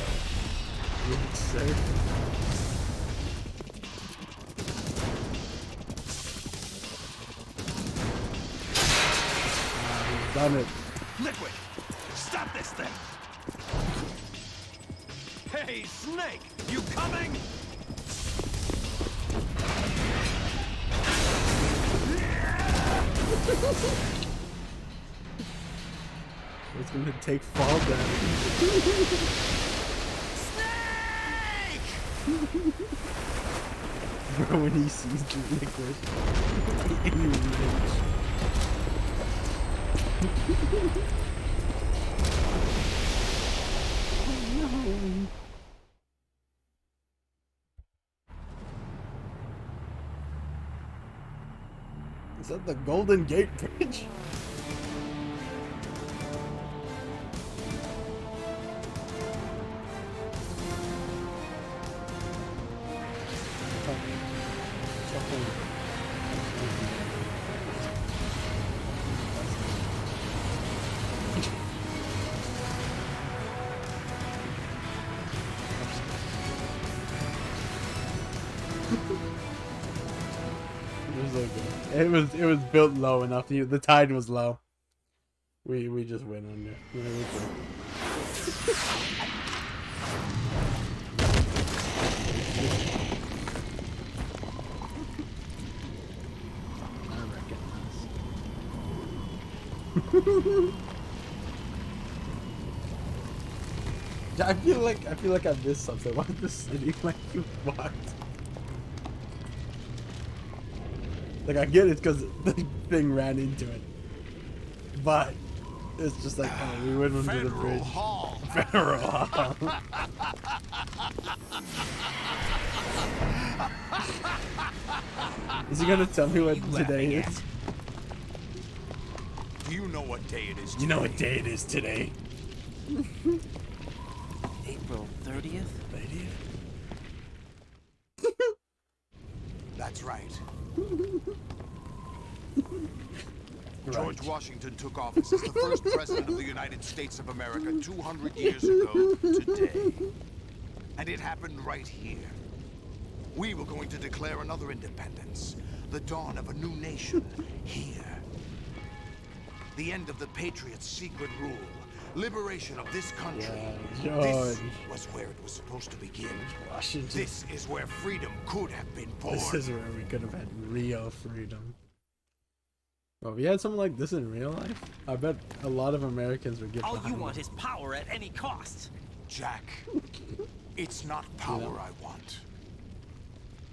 Good surf. He's done it. Liquid! Stop this thing! Hey, Snake, you coming? It's gonna take fall damage. Snake! Bro, when he sees the liquid, he rage. Oh no. Is that the Golden Gate Bridge? It was built low enough. The tide was low. We just went under. Yeah, we did. I feel like I missed something. Why is the city like you walked? Like I get it because the thing ran into it, but it's just like, oh, we went under the bridge. Hall. Federal Hall. Is he gonna tell me what today is? Do you know what day it is today? You know what day it is today? April 30th? That's right. George Washington took office as the first president of the United States of America 200 years ago today. And it happened right here. We were going to declare another independence, the dawn of a new nation here. The end of the Patriots' secret rule, liberation of this country. Yeah, this was where it was supposed to begin. Washington. This is where freedom could have been born. This is where we could have had real freedom. Well, if we had something like this in real life, I bet a lot of Americans would get All you behind want it. is power at any cost. Jack, it's not power I want.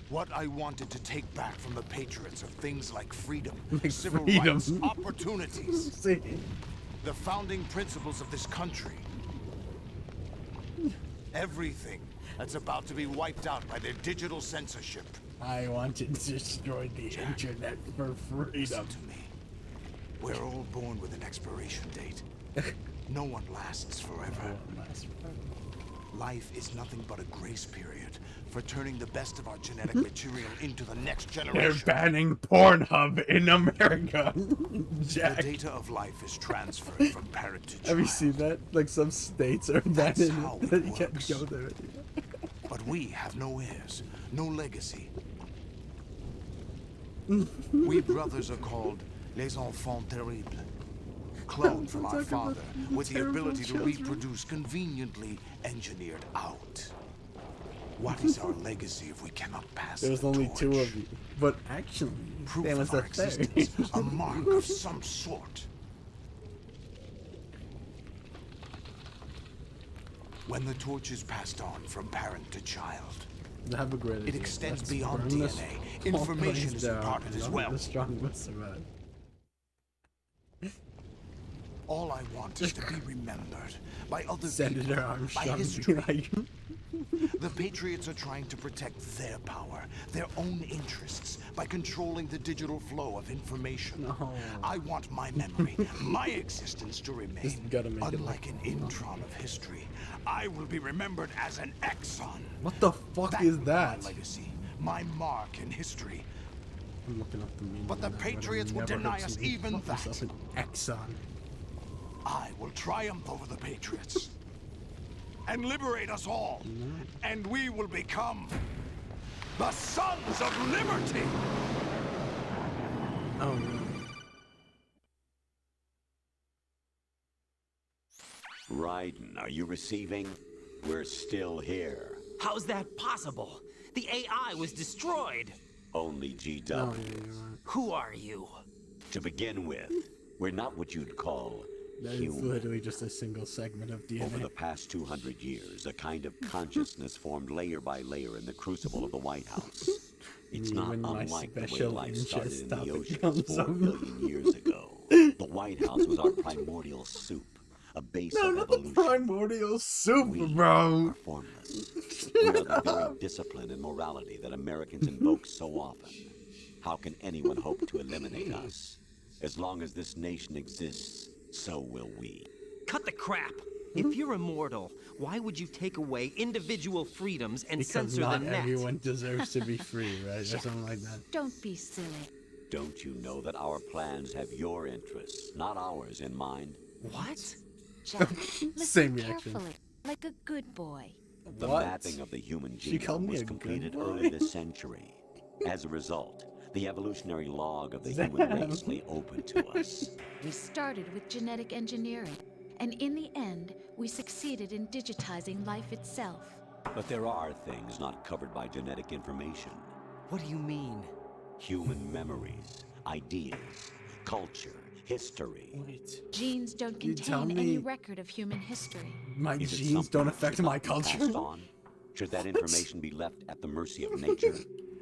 What I wanted to take back from the Patriots are things like freedom, Like civil freedom. rights, opportunities. See? The founding principles of this country. Everything that's about to be wiped out by their digital censorship. I wanted to destroy the internet for freedom. Listen to me. We're all born with an expiration date. No one lasts forever. Life is nothing but a grace period for turning the best of our genetic material into the next They're generation. banning Pornhub in America. Jack. The data of life is transferred from parent to child. Have you seen that? Like some states are That's banning how it. it You can't works. go there. But we have no heirs, no legacy. We brothers are called les enfants terribles. Cloned from our father, with the ability to reproduce conveniently engineered out. What is our legacy if we cannot pass There's the only torch? 2 of you. But actually, Proof there of was our a third. existence, a mark of some sort. When the torch is passed on from parent to child, Have a great it idea. extends Let's beyond burn this DNA. whole Information place is down, imparted and as only well. the strong will survive. All I want is to be remembered by other Senator people, by Armstrong history. be like, The Patriots are trying to protect their power, their own interests, by controlling the digital flow of information. No. I want my memory, my existence to Just remain. gotta make it Unlike like an intron of history, I will be remembered as an exon. what the fuck That is will be that? my legacy, my mark in history. I'm looking up the meaning. But the of that, but I've Patriots will never deny heard us somebody even call that. themselves an Exxon. I will triumph over the Patriots and liberate us all, and we will become the Sons of Liberty. Oh no. Raiden, are you receiving? We're still here. How's that possible? The AI was destroyed. Only GW. Oh, yeah, you're right. Who are you? To begin with, we're not what you'd call That is human. literally just a single segment of DNA. Over the past 200 years, a kind of consciousness formed layer by layer in the crucible of the White House. It's not When my unlike the way special life started interest in the topic oceans comes 4 up. billion years ago. The White House was our primordial soup, a base No, of not the evolution. primordial soup, We bro. are formless. We are the very discipline and morality that Americans invoke so often. How can anyone hope to eliminate us? As long as this nation exists, so will we. Cut the crap. If you're immortal, why would you take away individual freedoms and Because censor not the net? everyone deserves to be free, right? Or something like that. Don't be silly. Don't you know that our plans have your interests, not ours, in mind? What? Jack, Same listen reaction. carefully, like a good boy. The What? mapping of the human She called genome me was a good completed boy? early this century. As a result, the evolutionary log of the human race lay open to us. We started with genetic engineering, and in the end, we succeeded in digitizing life itself. But there are things not covered by genetic information. What do you mean? Human memories, ideas, culture, history. Wait. Genes don't You tell contain any me- record of human history. My Is it genes something don't that affect should my not be culture. passed on? Should that information be left at the mercy of nature?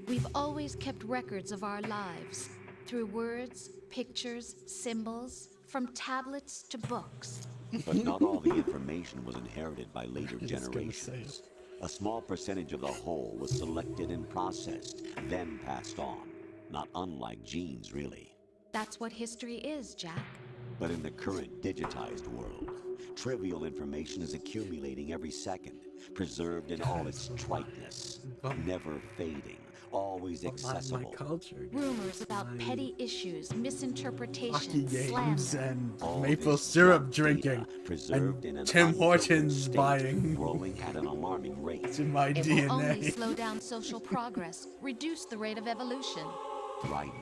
We've always kept records of our lives through words, pictures, symbols, from tablets to books. But not all the information was inherited by later I was gonna say generations. A small percentage of the whole was selected and processed, then passed on. Not unlike genes, really. That's what history is, Jack. But in the current digitized world, trivial information is accumulating every second, preserved in all its triteness, never fading, always My accessible. culture. Rumors about My petty issues, hockey misinterpretations, games slander. and All maple this syrup junk drinking data preserved in and an Tim unfiltered Hortons state, buying growing at an alarming rate. to my It will only DNA. slow down social progress, reduce the rate of evolution. Right.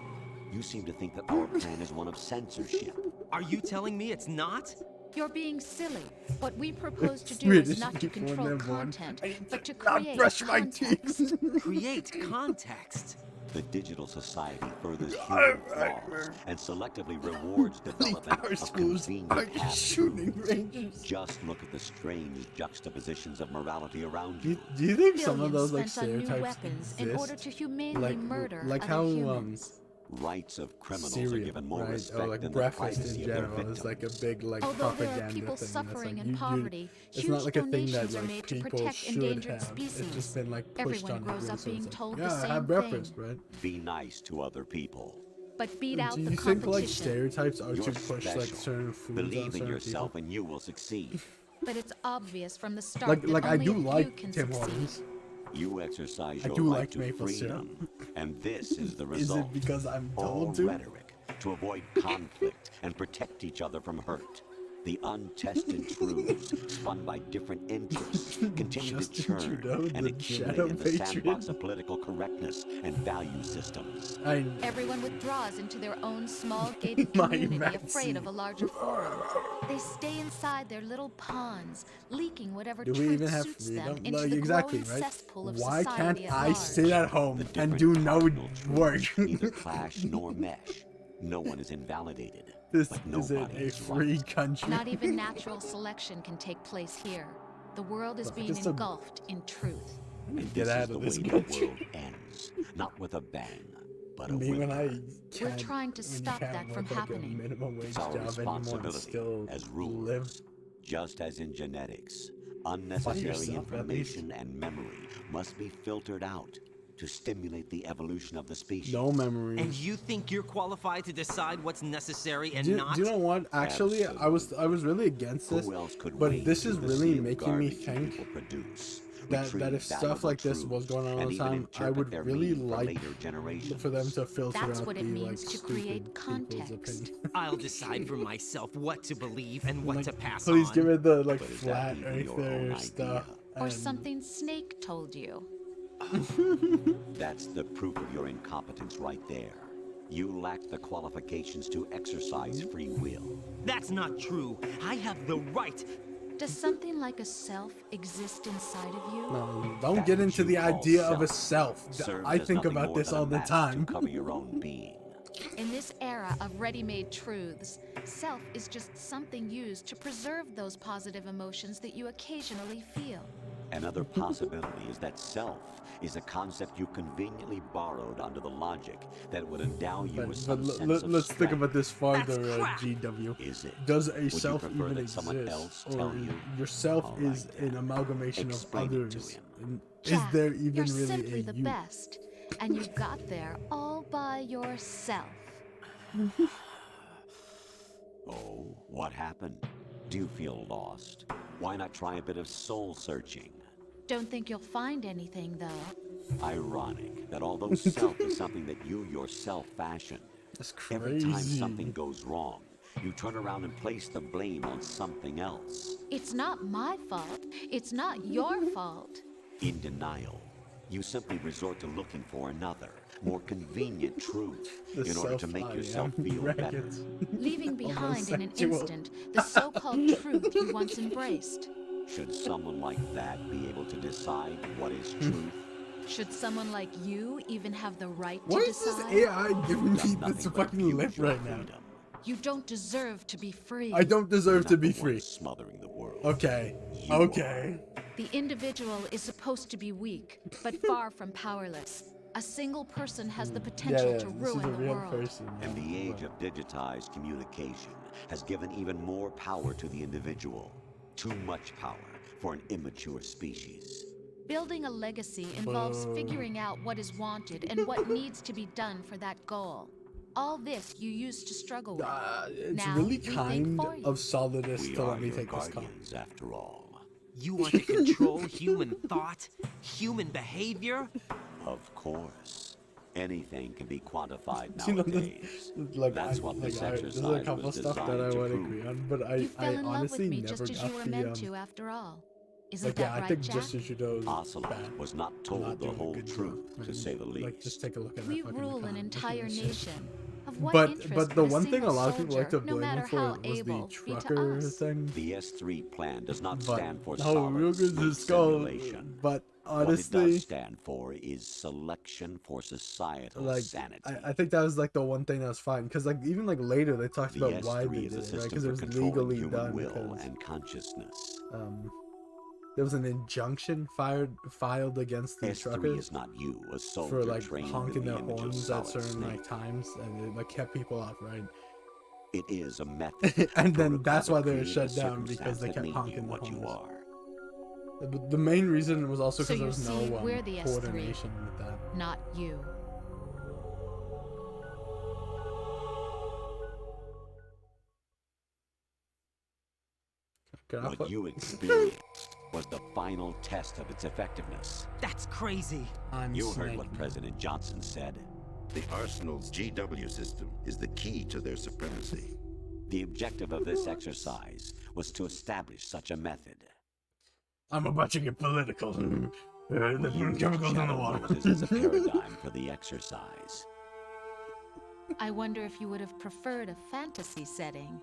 You seem to think that our plan is one of censorship. Are you telling me it's not? You're being silly. What we propose to do Swedish is not to before control they're born. content, I but to did not create brush my context. teeth. Create context. The digital society furthers human flaws and selectively rewards development Our of schools convenient are paths. shooting ranges. Just look at the strange juxtapositions of morality around you. Do you think some of Billions those like spent on new stereotypes weapons exist? in order to humanely murder like other how humans. Rights of criminals are cereal, given more right? respect Or like than the breakfast privacy in of their general is like a victims. big like Although there propaganda are people thing suffering that's in like, poverty, it's huge not like a thing that donations are like made to people protect should endangered have. species. It's just been like pushed Everyone on grows you, up so being it's like, told the yeah, same have breakfast, thing. right? Be nice to other people. But beat out Do the you think like competition. stereotypes are You're to push like special. certain foods on Believe in certain yourself people? and you will succeed. But it's obvious from the start Like that I only do a few like can Tim succeed. Hortons. You exercise I your do right like to maple freedom, and this is the Is result. it because I'm All told to? rhetoric to avoid conflict and protect each other from hurt. The untested truths, spun by different interests, continue to Justin churn Trudeau, and the accumulate shadow in the patriot. sandbox of political correctness and value systems. Everyone withdraws into their own small gated My community, afraid Maxie. of a larger forum. They stay inside their little ponds, leaking whatever Do we truth even have suits freedom? them into Like, the exactly, growing right? cesspool of Why can't society at I large. sit at home The and different do no cardinal work? truths neither clash nor mesh. No one is invalidated, This but isn't nobody a is free right. country. Not even natural selection can take place here. The world is Look, being just a- engulfed in truth. And Get this out is the of this way the country. world ends. Not with a bang, but a Me when I whimper. can't, trying to when you stop can't that from work like a happening. minimum wage It's our job anymore and responsibility still as live. rulers. Just as in genetics, unnecessary yourself, at least. information and memory must be filtered out to stimulate the evolution of the species. No memories. And you think you're qualified to decide what's necessary and do not? you know what? Actually, I was really against this, Who else could but wade this is through the really sea of making me garbage you think people produce, that retrieve if stuff valuable like this was truths, going on all and the even time, I interpret would their really meaning for like later generations. for them to filter That's out what it the means to create stupid people's context. opinion. I'll decide for myself what to believe and what Like, to pass please on. give it the But is that flat even your own earther idea? stuff. Or and- something Snake told you. That's the proof of your incompetence right there. You lack the qualifications to exercise free will. That's not true. I have the right. Does something like a self exist inside of you? No, don't That get which into you the call idea of a self self. serves I as think nothing about more this than a all the mask time. to cover your own being. In this era of ready-made truths, self is just something used to preserve those positive emotions that you occasionally feel. Another possibility is that self is a concept you conveniently borrowed under the logic that would endow you with some sense of Let's think strength. about this farther, That's crap. GW. Is it? Does a Would you self prefer even that someone exist? else Or tell you? yourself All is right, an then. amalgamation of Explain it to others? him. And is Jack, there even you're really simply a the you? best, and you got there all by yourself. Oh, what happened? Do you feel lost? Why not try a bit of soul searching? Don't think you'll find anything, though. Ironic that although self is something that you yourself fashioned, That's every time crazy. something goes wrong, you turn around and place the blame on something else. It's not my fault. It's not your fault. In denial, you simply resort to looking for another, more convenient truth The in order to self make I yourself am feel better. ragged. Leaving behind in an Homosexual. instant the so-called truth you once embraced. Should someone like that be able to decide what is truth? Should someone like you even have the right Why to is this decide? AI giving me You've this nothing but fucking abuse lip your right now? freedom. You don't deserve to be free. I don't deserve to Not be the one free. smothering the world. Okay. You Okay. The individual is supposed to be weak, but far from powerless. A single person has the potential Yeah, to this is a ruin the real world. person. And the age Well, of digitized communication has given even more power to the individual. Too much power for an immature species. Building a legacy involves figuring out what is wanted and what needs to be done for that goal. All this you used to struggle with. it's Now, really we think kind for you. of Solidus We to are let me your take this call. guardians, after all. You want to control human thought, human behavior? Of course. Anything can be quantified You know, nowadays. Like, That's what this there's exercise a couple was stuff that designed I to would prove. agree on, but You I fell in love honestly with me never just as got you were the meant to, after all. Isn't like, that yeah, I right, think Jack? Justin Trudeau's Ocelot bad. was not Not told the doing a whole good job. truth, to say the least. Like, just take a look at We that fucking rule an economy. entire Shit. nation. Of what But interest the would one thing a single lot of people like to soldier, no blame him matter for how was the able, be to trucker us? thing. The S3 plan does not But stand for no, solid real good state is skull. simulation. But What it honestly, does stand for is selection for societal like sanity. I think that was like the one thing that was fine because like even like later they talked The about why S3 they is did a it, system right? Because it for was controlling legally human done will because and consciousness. there was an injunction filed against the S3 truckers is not you, a soldier for like trained honking in the their image of horns at Solid certain like Snake. times and it like kept people off, right? It is a method. And then protocol that's why that they were created a shut down because circumstance they that kept made honking you the what you horns. are. The main reason was also So because there you was see, no we're the S3. coordination with that. Not you. What you experienced was the final test of its effectiveness. That's crazy. You heard what President Johnson said. The Arsenal's GW system is the key to their supremacy. The objective of this exercise was to establish such a method. I'm about to get political. They're putting chemicals in the water. This is a paradigm for the exercise. I wonder if you would have preferred a fantasy setting.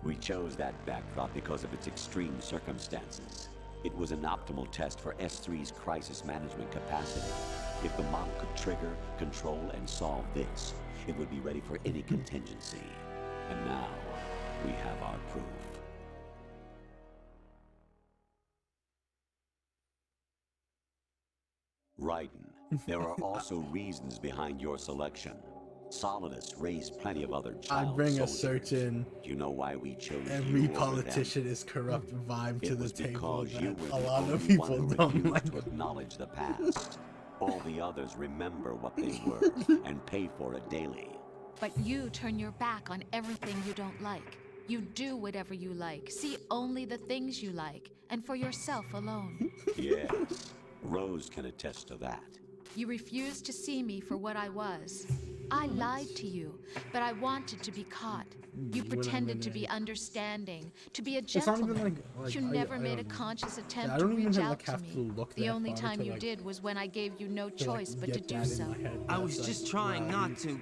We chose that backdrop because of its extreme circumstances. It was an optimal test for S3's crisis management capacity. If the model could trigger, control, and solve this, it would be ready for any contingency. And now, we have our proof. Raiden, there are also reasons behind your selection. Solidus raised plenty of other child I bring a soldiers. certain Do you know why we chose every you over politician them? is corrupt vibe to It the was table because you that were a the lot only of people one who don't refused like. to acknowledge the past. All the others remember what they were and pay for it daily. But you turn your back on everything you don't like. You do whatever you like, see only the things you like, and for yourself alone. Yes, Rose can attest to that. You refused to see me for what I was. I lied to you, but I wanted to be caught. You pretended to be understanding, to be a It's not gentleman. even like You I never made a don't know. conscious Yeah, attempt I to don't even reach have, out like, to have me. to look The that only far time to, you like, did was when I gave you no to, like, choice but to get do that in so. my head. I That's, was like, just trying why- not to.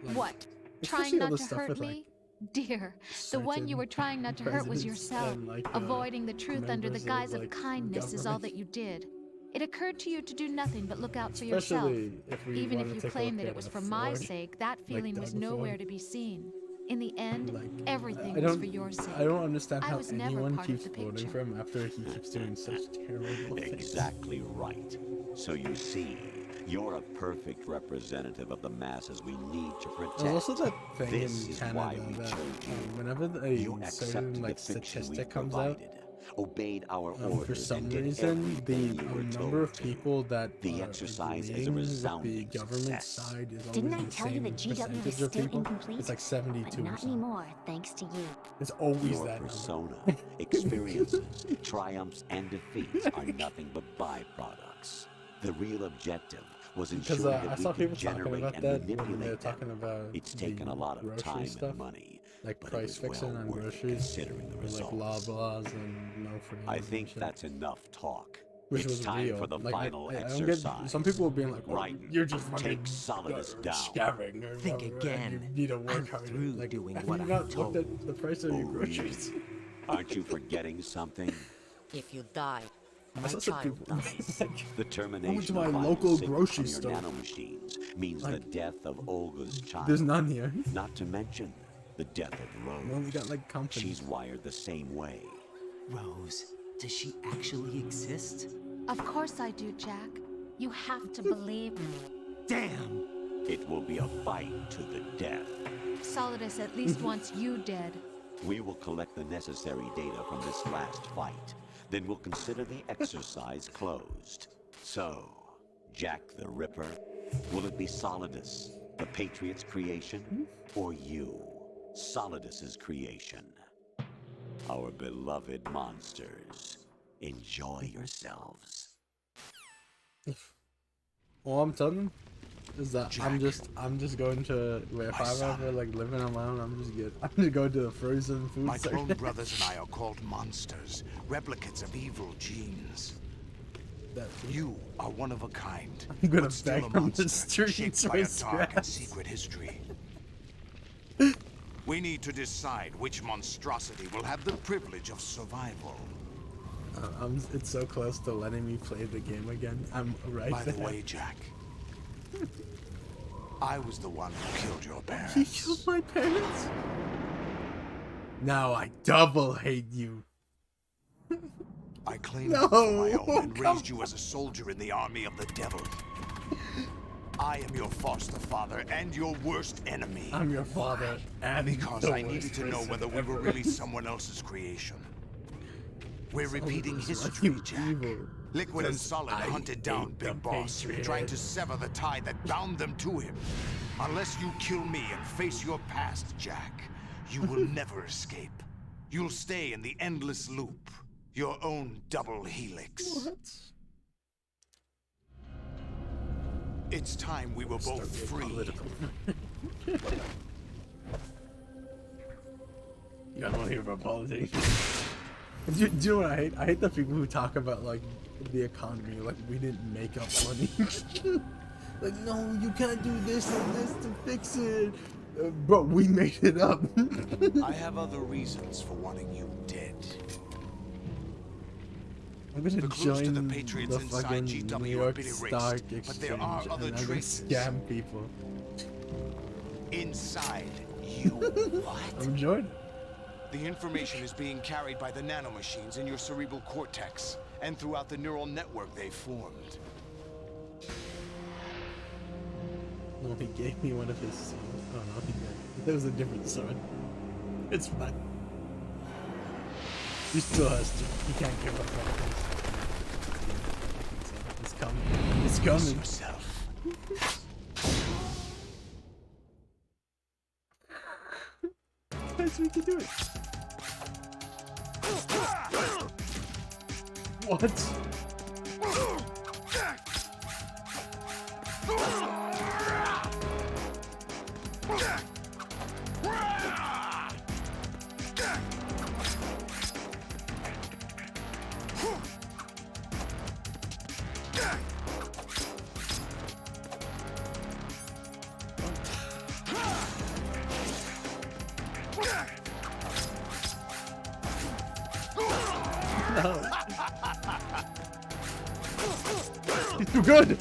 like, What? especially Trying all not the to stuff hurt with, like, me? Dear, the one you were trying not to hurt was presidents yourself. and, like, Avoiding the truth under the members of, guise of like, kindness is all government. that you did. It occurred to you to do nothing but look out for yourself. Especially if we Even want if to you take a claimed look that it at was a for my Ford, sake, that like feeling was Delta nowhere Ford. to be seen. In the end, Like, everything I was don't, for your sake. I don't understand I how was never anyone part of keeps the voting picture. for him after he keeps doing such terrible things. Exactly right. So you see, you're a perfect representative of the masses we need to protect. There's also that thing This in is Canada why we that chose you. whenever You a accepted certain like the fiction we statistic comes out, provided, obeyed our for orders, some and did reason everything the you were number of told to. people that The are exercise is a agreeing with the resounding government success. side is Didn't I always the tell you same that GW was percentage still of people. incomplete? It's like But 72%. not anymore, thanks to you. It's always Your that persona, experiences, triumphs, and defeats are nothing but byproducts. The real objective was Because ensuring I that saw we people could talking generate about and that when they're manipulate them. talking about It's the taken a lot of grocery time stuff, and money, like but price it was fixing well on worth it groceries, considering the or, results. like Loblaws and no frames. I and think shit. that's enough talk. Which It's was time real. for the Like, final I don't exercise. get some people being like, "Oh, Right. you're just fucking Take Solidus down. scamming or Think whatever, again. and you need to work I'm harder." through Like, doing have what you I'm not told. looked at the price of your groceries? Aren't you forgetting something? If you die, I my saw some child people dies. The termination to my of vital local signals grocery from store. your nanomachines means the Like, death of Olga's child. There's none here. Not to mention the death of Rose. We only got like company. She's wired the same way. Rose, does she actually exist? Of course I do, Jack. You have to believe me. Damn! It will be a fight to the death. Solidus at least wants you dead. We will collect the necessary data from this last fight. Then we'll consider the exercise closed. So, Jack the Ripper, will it be Solidus, the Patriot's creation, or you, Solidus's creation? Our beloved monsters, enjoy yourselves. All I'm telling you is that Jack, I'm just going to if my I'm son. ever like living on my own, I'm just going to the frozen food My section. clone brothers and I are called monsters, replicates of evil genes. You are one of a kind, I'm gonna but still beg a on the monster, streets shaped for by a dark and scraps. secret history. We need to decide which monstrosity will have the privilege of survival. It's so close to letting me play the game again. I'm right By the there. way, Jack, I was the one who killed your parents. He killed my parents? Now I double hate you. I claimed No, you for my own and come raised you as a soldier in the army of the devil. I am your foster father and your worst enemy. I'm your father and because the I needed worst to know person whether we were ever. really someone else's creation. We're repeating Solidus, history, you Jack. evil. Liquid and Because Solid I hunted down hate the Big Boss, Patriot. trying to sever the tie that bound them to him. Unless you kill me and face your past, Jack, You will never escape. You'll stay in the endless loop. Your own double helix. What? It's time we were both free. You guys want to hear about politics? Do you know what I hate? I hate the people who talk about like the economy, like we didn't make up money. Like, no, you can't do this and this to fix it. Bro, we made it up. I have other reasons for wanting you dead. I'm gonna The clues join to the Patriots the inside fucking GW New have York been erased, Stock but Exchange there are other and I'm gonna traces. scam people. Inside you. What? I'm joining. The information is being carried by the nanomachines in your cerebral cortex and throughout the neural network they formed. No, he gave me one of his swords. Oh no, he didn't. That was a different sword. It's fine. He still has to. He can't give up on this. It's coming. It's coming. Yourself. Guys, we can do it. What? No. He's too good.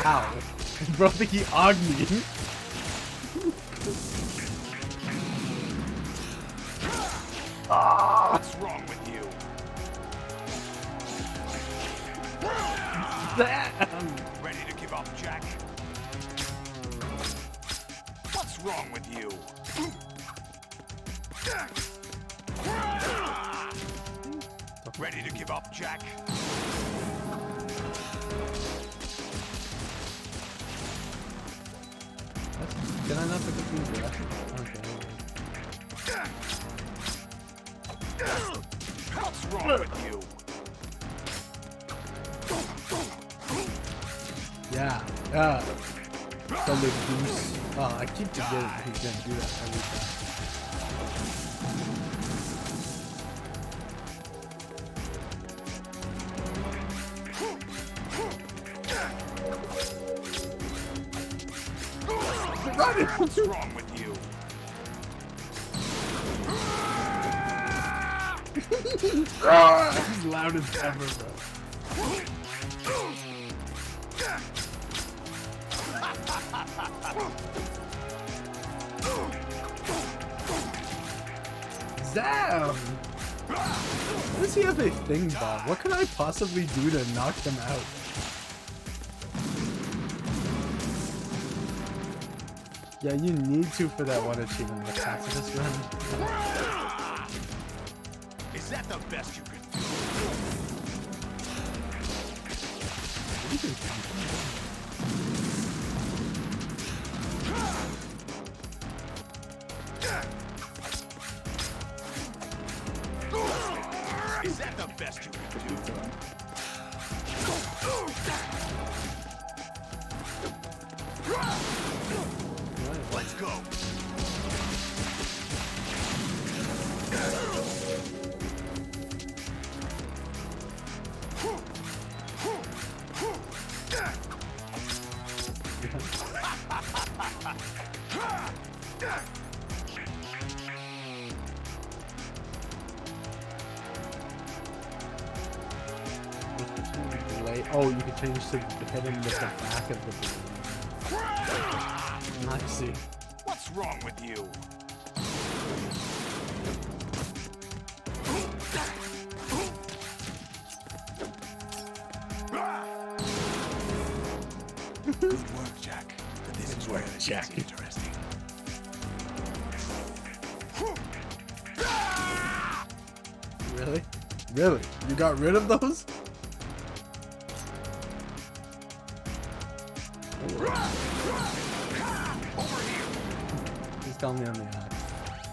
Ow. Bro, I think he ogged me. What's wrong with you? Damn. Ready to give up, Jack? What's wrong with you? Ready to give up, Jack? Can I not pick up these directions? Okay. What's wrong with you? Yeah. The goose. Oh, I keep forgetting he's gonna do that every time. What's wrong with you? He's loud as ever, bro. Damn! Why does he have a thing bomb? What can I possibly do to knock them out? Yeah, you need to for that one achievement, the pacifist run. Is that the best you can do? Is that the best you can do? Let's go. Oh, you can change to hit him with the back of the balloon. I see. What's wrong with you? Good work, Jack. But this is where it gets interesting. Really? Really? You got rid of those? Just tell me on the eye.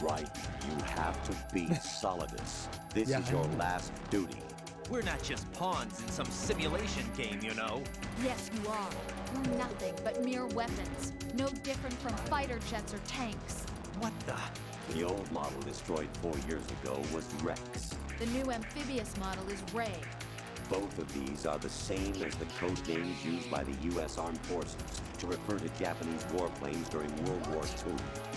Right. You have to beat Solidus. This is your last duty. We're not just pawns in some simulation game, you know. Yes, you are. You're nothing but mere weapons. No different from fighter jets or tanks. What the? The old model destroyed 4 years ago was Rex. The new amphibious model is Ray. Both of these are the same as the code names used by the U.S. Armed Forces to refer to Japanese warplanes during World War II.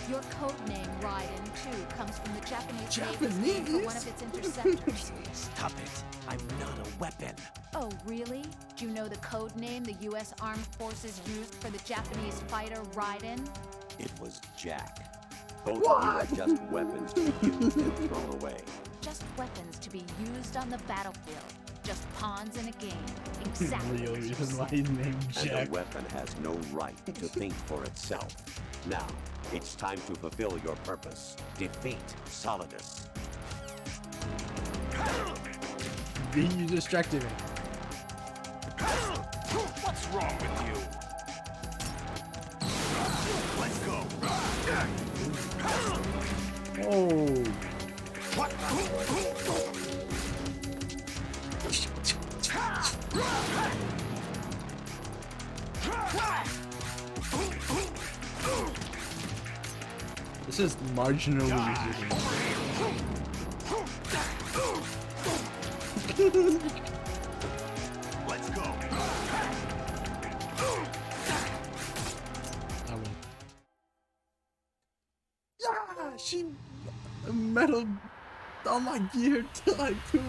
Your code name, Raiden, too, comes from the Japanese Navy's name for one of its interceptors. Stop it. I'm not a weapon. Oh, really? Do you know the code name the U.S. Armed Forces used for the Japanese fighter Raiden? It was Jack. Both of you are just weapons to be used and thrown away. Just weapons to be used on the battlefield. Just pawns in a game. Exactly. Real reason why he's named Jack. And a weapon has no right to think for itself. Now, it's time to fulfill your purpose. Defeat Solidus. You distracted me. What's wrong with you? Let's go. Oh. What? This is marginally easier than Let's go. I win. Yeah, she metal on my gear type too.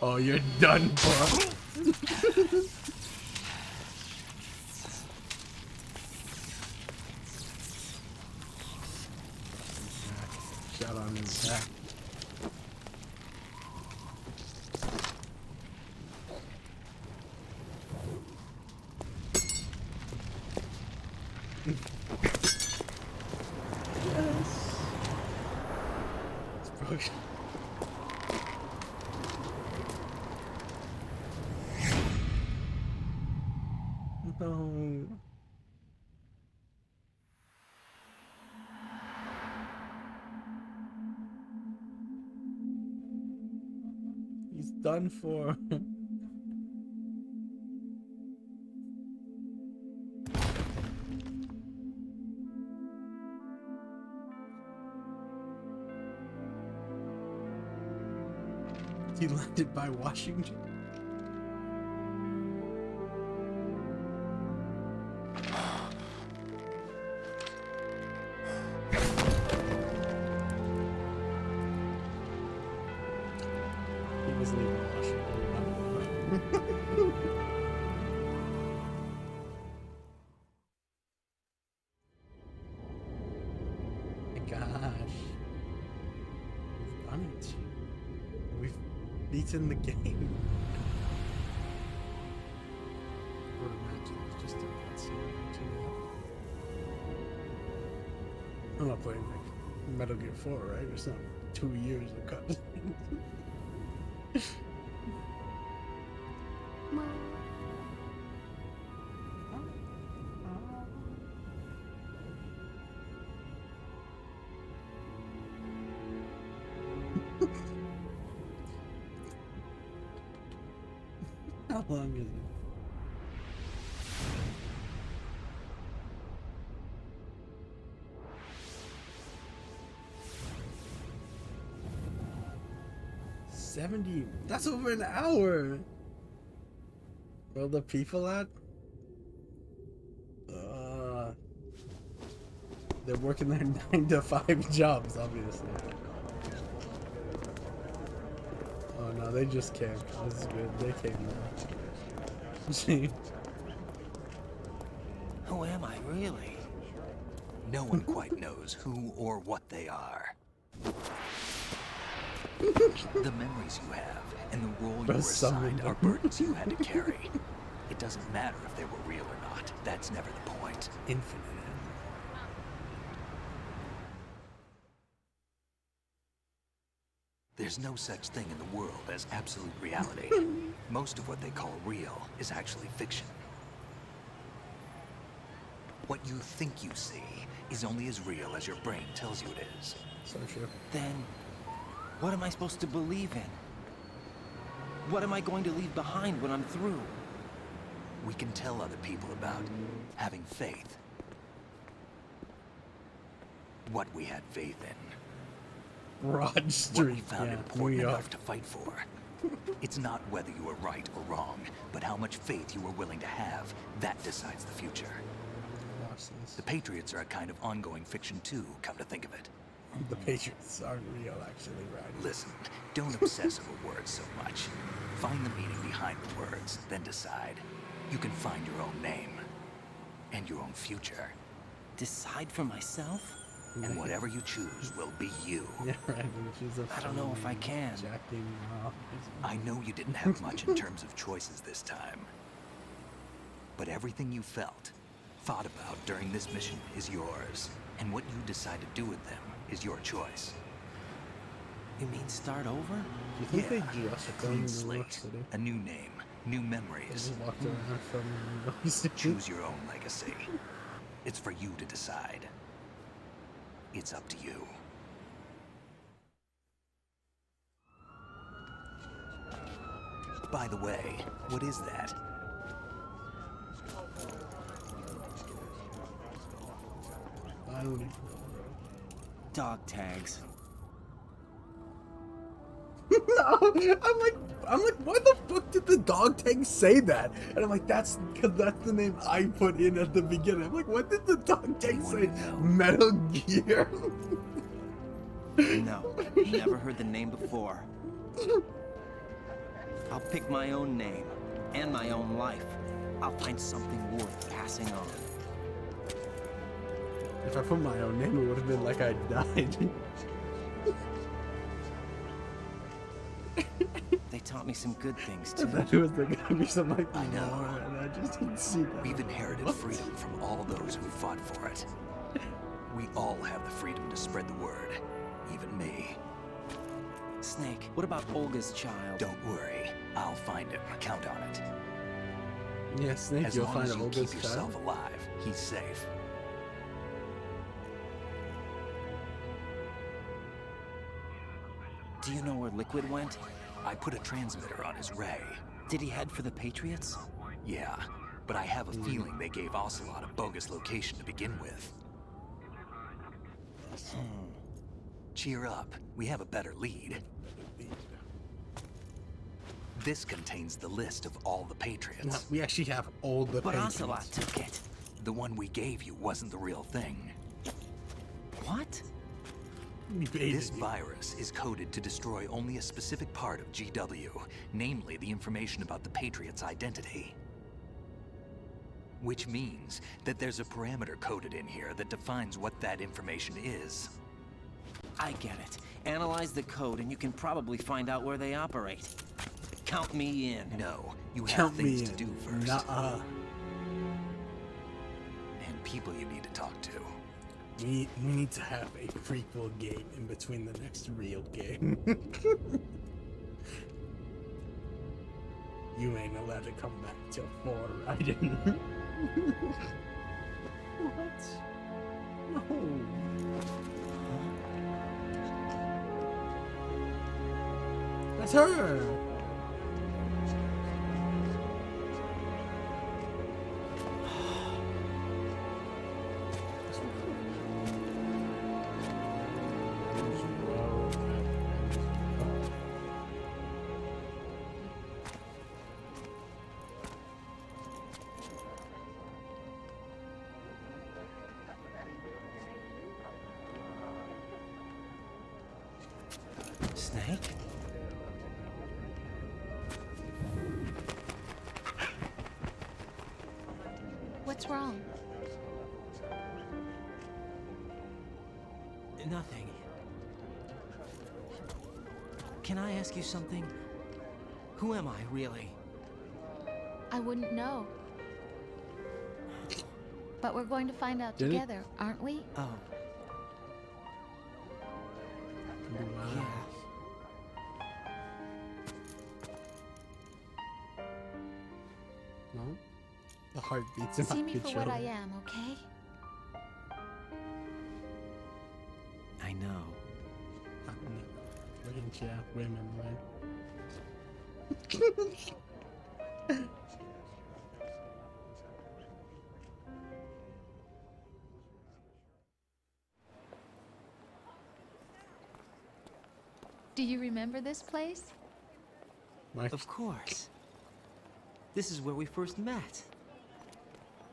Oh, you're done for. Shot on his back. Yes. It's broken. No. He's done for. He landed by Washington. He was leaving Washington. My gosh. We've done it. We've beaten the game. Go to matches just to see I'm not playing like Metal Gear 4, right? It's not 2 years of cutscenes. How long is it? $70. That's over an hour. Where the people at? They're working their 9 to 5 jobs, obviously. Oh no, they just camped. This is good. They came now. See? Who am I really? No one quite knows who or what they are. The memories you have and the role you were assigned are burdens you had to carry. It doesn't matter if they were real or not. That's never the point. Infinite. There's no such thing in the world as absolute reality. Most of what they call real is actually fiction. What you think you see is only as real as your brain tells you it is. So true. Then, what am I supposed to believe in? What am I going to leave behind when I'm through? We can tell other people about having faith. What we had faith in. Broad Street. What we found important enough to fight for. It's not whether you were right or wrong, but how much faith you were willing to have. That decides the future. The Patriots are a kind of ongoing fiction too, come to think of it. The Patriots aren't real, actually, right? Listen, don't obsess over words so much. Find the meaning behind the words, then decide. You can find your own name. And your own future. Decide for myself? And whatever you choose will be you. Yeah, right. I don't know if I can. I know you didn't have much in terms of choices this time. But everything you felt, thought about during this mission is yours. And what you decide to do with them is your choice. You mean start over? Do you think they just a clean slate, a new name, new memories. Walked around from Choose your own legacy. It's for you to decide. It's up to you. By the way, what is that? I don't know. Dog tags. No, I'm like, why the fuck did the dog tag say that? And I'm like, that's the name I put in at the beginning. I'm like, what did the dog tag say? Metal Gear. No, never heard the name before. I'll pick my own name and my own life. I'll find something worth passing on. If I put my own name, it would have been like I died. They taught me some good things I too. thought it was gonna be something like I know. And I just didn't see that. We've inherited freedom from all those who fought for it. We all have the freedom to spread the word. Even me. Snake, what about Olga's child? Don't worry. I'll find him. Count on it. Yeah, Snake, As you'll long find as you Olga's keep yourself child. alive, he's safe. Do you know where Liquid went? I put a transmitter on his ray. Did he head for the Patriots? Yeah, but I have a feeling they gave Ocelot a bogus location to begin with. Cheer up. We have a better lead. This contains the list of all the Patriots. No, we actually have all the But Patriots. Ocelot took it. The one we gave you wasn't the real thing. What? This virus is coded to destroy only a specific part of GW, namely the information about the Patriots' identity. Which means that there's a parameter coded in here that defines what that information is. I get it. Analyze the code and you can probably find out where they operate. Count me in. No, you have Count me things to in. do first. Nuh-uh. And people you need to talk to. We need to have a prequel game in between the next real game. You ain't allowed to come back till 4, Raiden. What? No. That's her. Snake? What's wrong? Nothing. Can I ask you something? Who am I, really? I wouldn't know. But we're going to find out Did it? together, aren't we? Oh, Wow. No? The heart beats in See my me for what I controller. am, okay? I know. Wouldn't ya? Women, right? Do you remember this place? Of course. This is where we first met.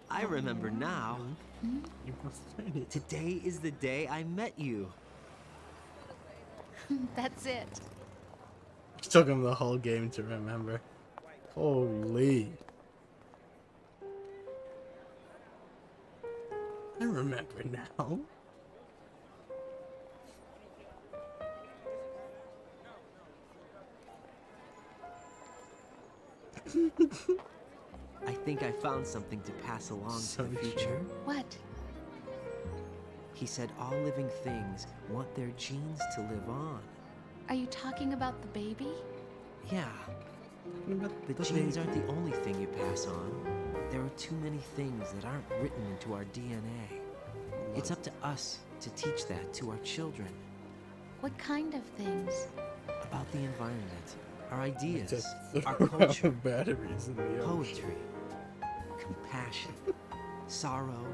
I remember now. You must find it. Today is the day I met you. That's it. It took him the whole game to remember. Holy. I remember now. I think I found something to pass along So to the future. true. What? He said all living things want their genes to live on. Are you talking about the baby? Yeah. The genes aren't the only thing you pass on. There are too many things that aren't written into our DNA. It's up to us to teach that to our children. What kind of things? About the environment, our ideas, Just our throw culture, out batteries in the ocean. poetry, compassion, sorrow,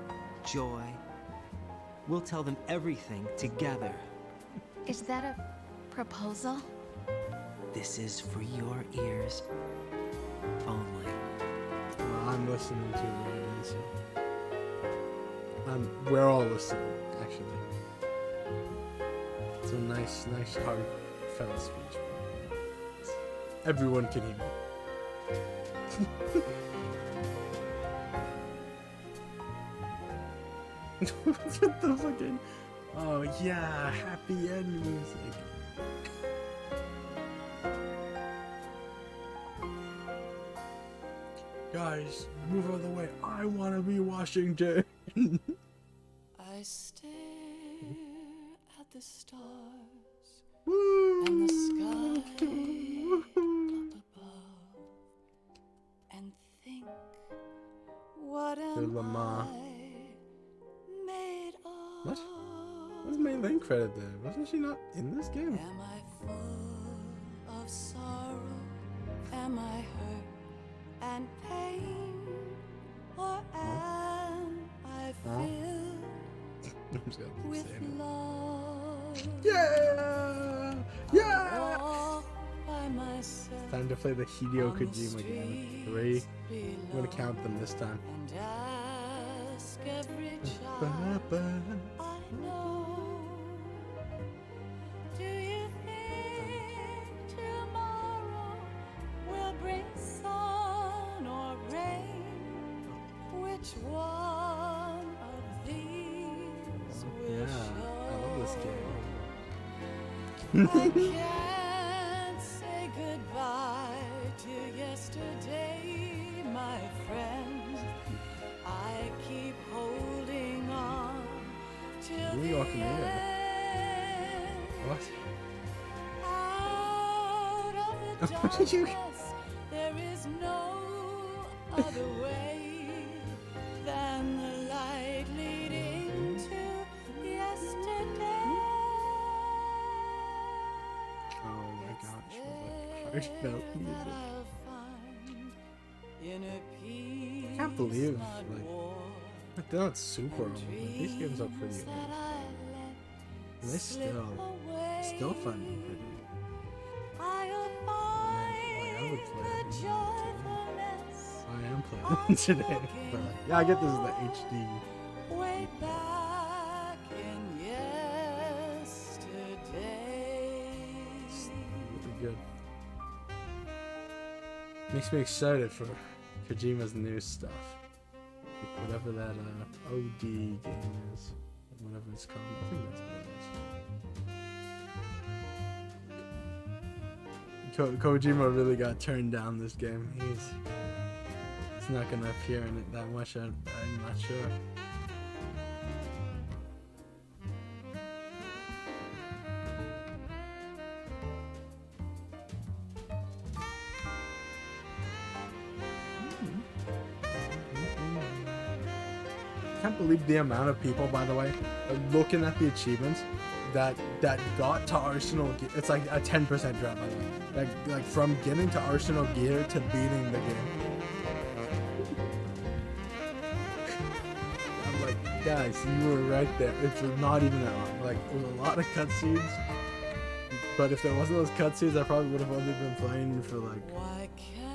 joy. We'll tell them everything together. Is that a proposal? This is for your ears only. Well, I'm listening to it, so we're all listening, actually. It's a nice heartfelt speech. Everyone can hear it. What's with the fucking... Oh yeah, happy end music. Guys, move out of the way. I want to be Washington. I stare at the stars Woo! and the sky up above and think, what am Lamar. I made of? What? What's my link credit there? Wasn't she not in this game? Am I full of sorrow? Am I hurt and pain? Or am I filled I'm just gonna keep with saying it. love? Yeah! Yeah! All by myself Time to play the Hideo on the Kojima game. streets 3. I'm below. gonna count them this time. And ask every child I know, do you think tomorrow will bring sun or rain? Which one of these will Yeah, show? I love this game. I can't say goodbye to yesterday, my friend. I keep holding on till Who are you the walking near? end. What? Out of the What did you- darkness, there is no other way than the light leading to yesterday. Oh my gosh, what a heartfelt music. I can't believe, like, they're not super old. Like, these games are pretty old. And they still fun and pretty. I would play them today. I am playing them today. But, yeah, I get this is the HD. Way back in yesterday. Really good. Makes me excited for Kojima's new stuff. Like whatever that OD game is. Whatever it's called. I think that's what it is. Kojima really got turned down this game. It's not gonna appear in it that much. I'm not sure. I can't believe the amount of people, by the way, looking at the achievements that got to Arsenal. It's like a 10% drop, by the way. Like from getting to Arsenal gear to beating the game. I'm like, guys, you were right there. It's not even that long. Like, there's a lot of cutscenes. But if there wasn't those cutscenes, I probably would have only been playing for like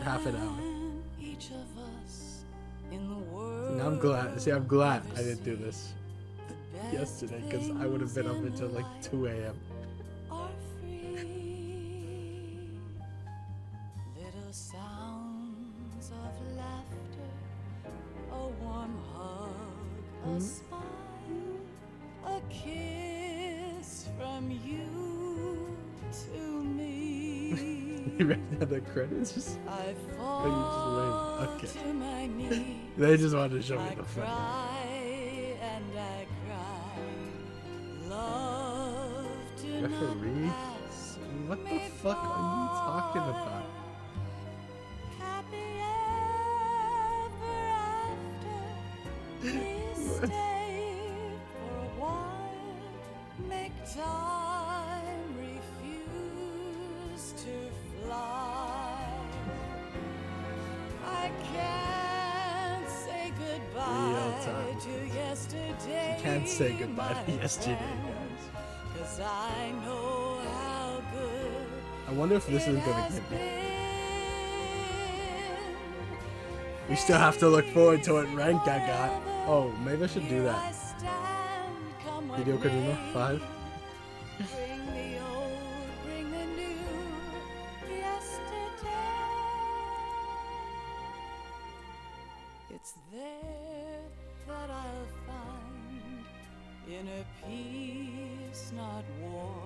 half an hour. Now I'm glad. See, I'm glad I didn't do this yesterday because I would have been up until like 2 a.m. Little sounds of laughter, a warm hug, a smile, a kiss from you to me. You read the credits? I Oh, you just to my waiting. knees. Okay. They just wanted to show me the front. And I cry. Love do Referee? What the fuck are you talking about? happy ever after. Please stay for a while. Make time refuse to fly. I can't say goodbye to yesterday. You can't say goodbye to yesterday, guys. 'Cause I know how good I wonder if this is gonna get me. We still have to look forward to what rank I got. Oh, maybe I should do that. Video Kojima 5. bring the old, bring the new, yesterday. It's there that I'll find inner peace, not war,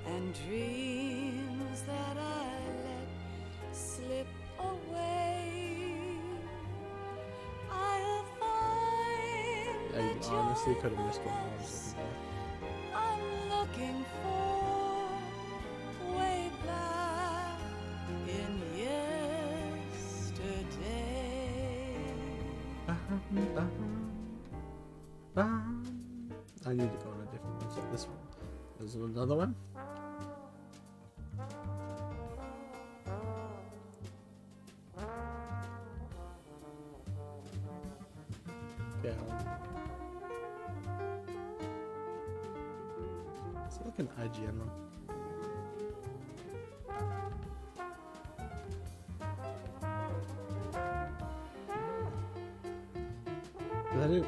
and dreams that I let slip away. I'll find I the honestly joy could have missed what I was looking for. I'm looking for way back in yesterday. I need to go on a different one. So this one. There's another one. Okay. It's like an IGN one. Is that it?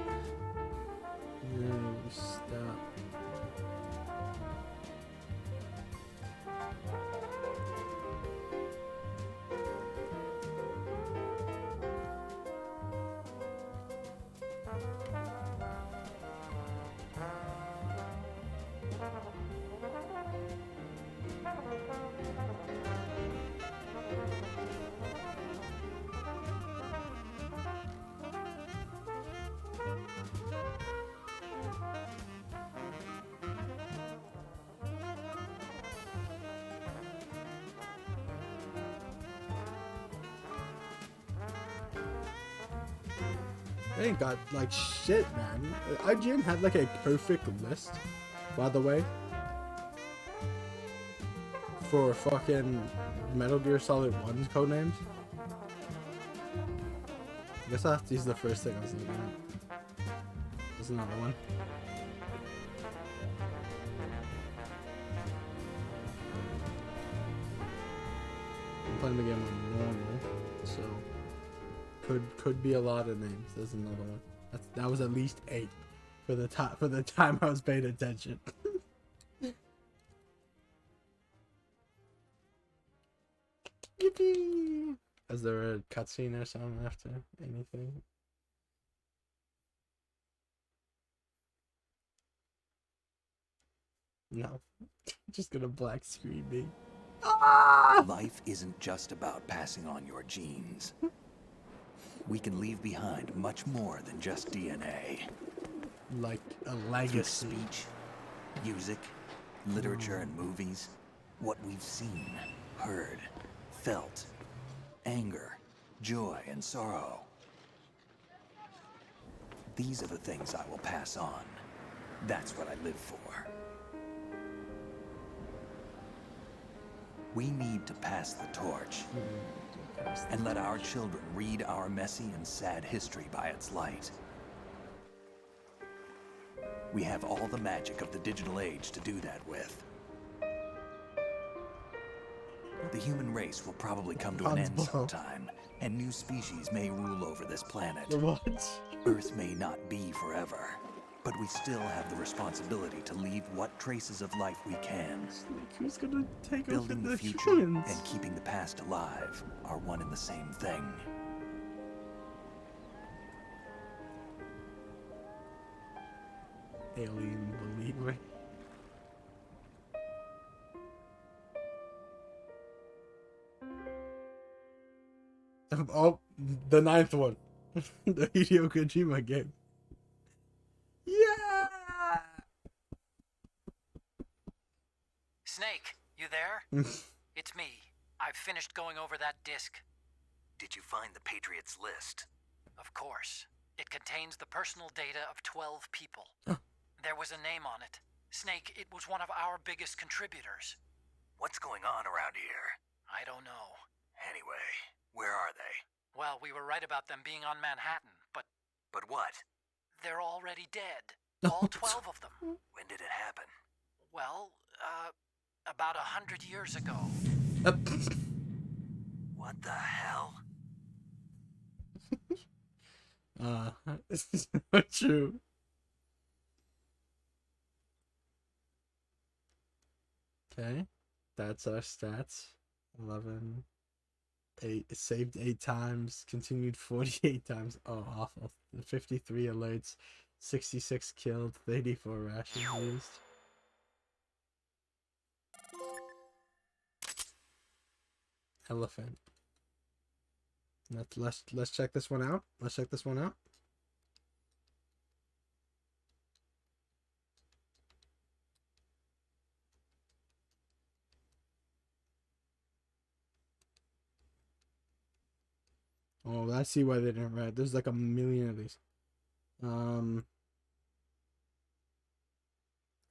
No, stop. They ain't got like shit, man. IGN had like a perfect list, by the way, for fucking Metal Gear Solid 1's codenames. I guess I have to use the first thing I was looking at. There's another one. I'm playing the game on normal, so could be a lot of names. There's another one. That was at least 8 for the time I was paying attention. Yippee! Is there a cutscene or something after anything? No. Just gonna black screen me. Life isn't just about passing on your genes. we can leave behind much more than just DNA. Like a Through legacy. speech, music, literature, and movies, what we've seen, heard, felt, anger, joy, and sorrow. These are the things I will pass on. That's what I live for. We need to pass the torch and let our children read our messy and sad history by its light. We have all the magic of the digital age to do that with. The human race will probably come to an end sometime, and new species may rule over this planet. What? Earth may not be forever, but we still have the responsibility to leave what traces of life we can. Who's gonna take over Building the the future humans? and keeping the past alive are one and the same thing. Alien believer. Oh, the 9th one. The Hideo Kojima game. Yeah! Snake, you there? It's me. I've finished going over that disc. Did you find the Patriots list? Of course. It contains the personal data of 12 people. There was a name on it. Snake, it was one of our biggest contributors. What's going on around here? I don't know. Anyway, where are they? Well, we were right about them being on Manhattan, but... But what? They're already dead. All 12 of them. When did it happen? Well, about 100 years ago. What the hell? This is not true. Okay, that's our stats. 11, 8, saved 8 times, continued 48 times. Oh, awful. 53 alerts, 66 killed, 34 rations used. Elephant. Let's check this one out. Let's check this one out. Oh, I see why they didn't write. There's like a million of these.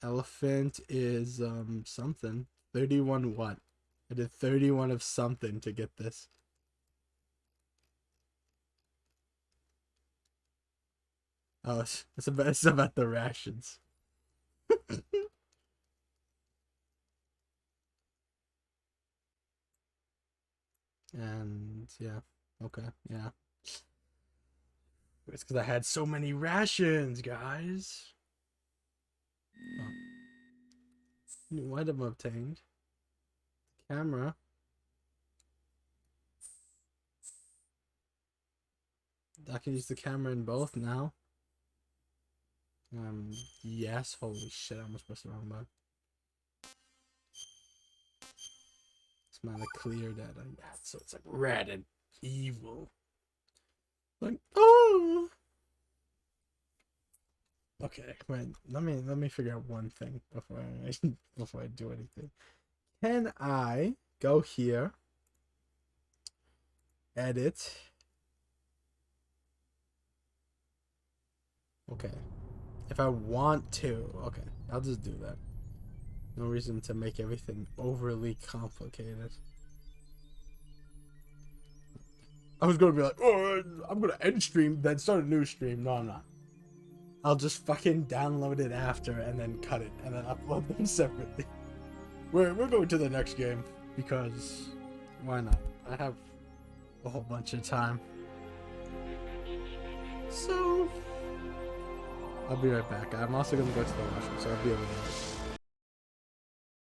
Elephant is something. 31 what? I did 31 of something to get this. Oh, it's about the rations. And yeah, okay, yeah. It's because I had so many rations, guys. Oh. New item obtained. Camera. I can use the camera in both now. Yes. Holy shit, I almost pressed the wrong button. It's not a clear data. Yeah, so it's like red and evil. Like, oh. Okay, wait. Let me figure out one thing before I do anything. Can I go here? Edit. Okay. If I want to, okay, I'll just do that. No reason to make everything overly complicated. I was gonna be like, oh, I'm gonna end stream, then start a new stream. No, I'm not. I'll just fucking download it after and then cut it and then upload them separately. We're going to the next game because why not? I have a whole bunch of time. So I'll be right back. I'm also gonna go to the washroom, so I'll be over there.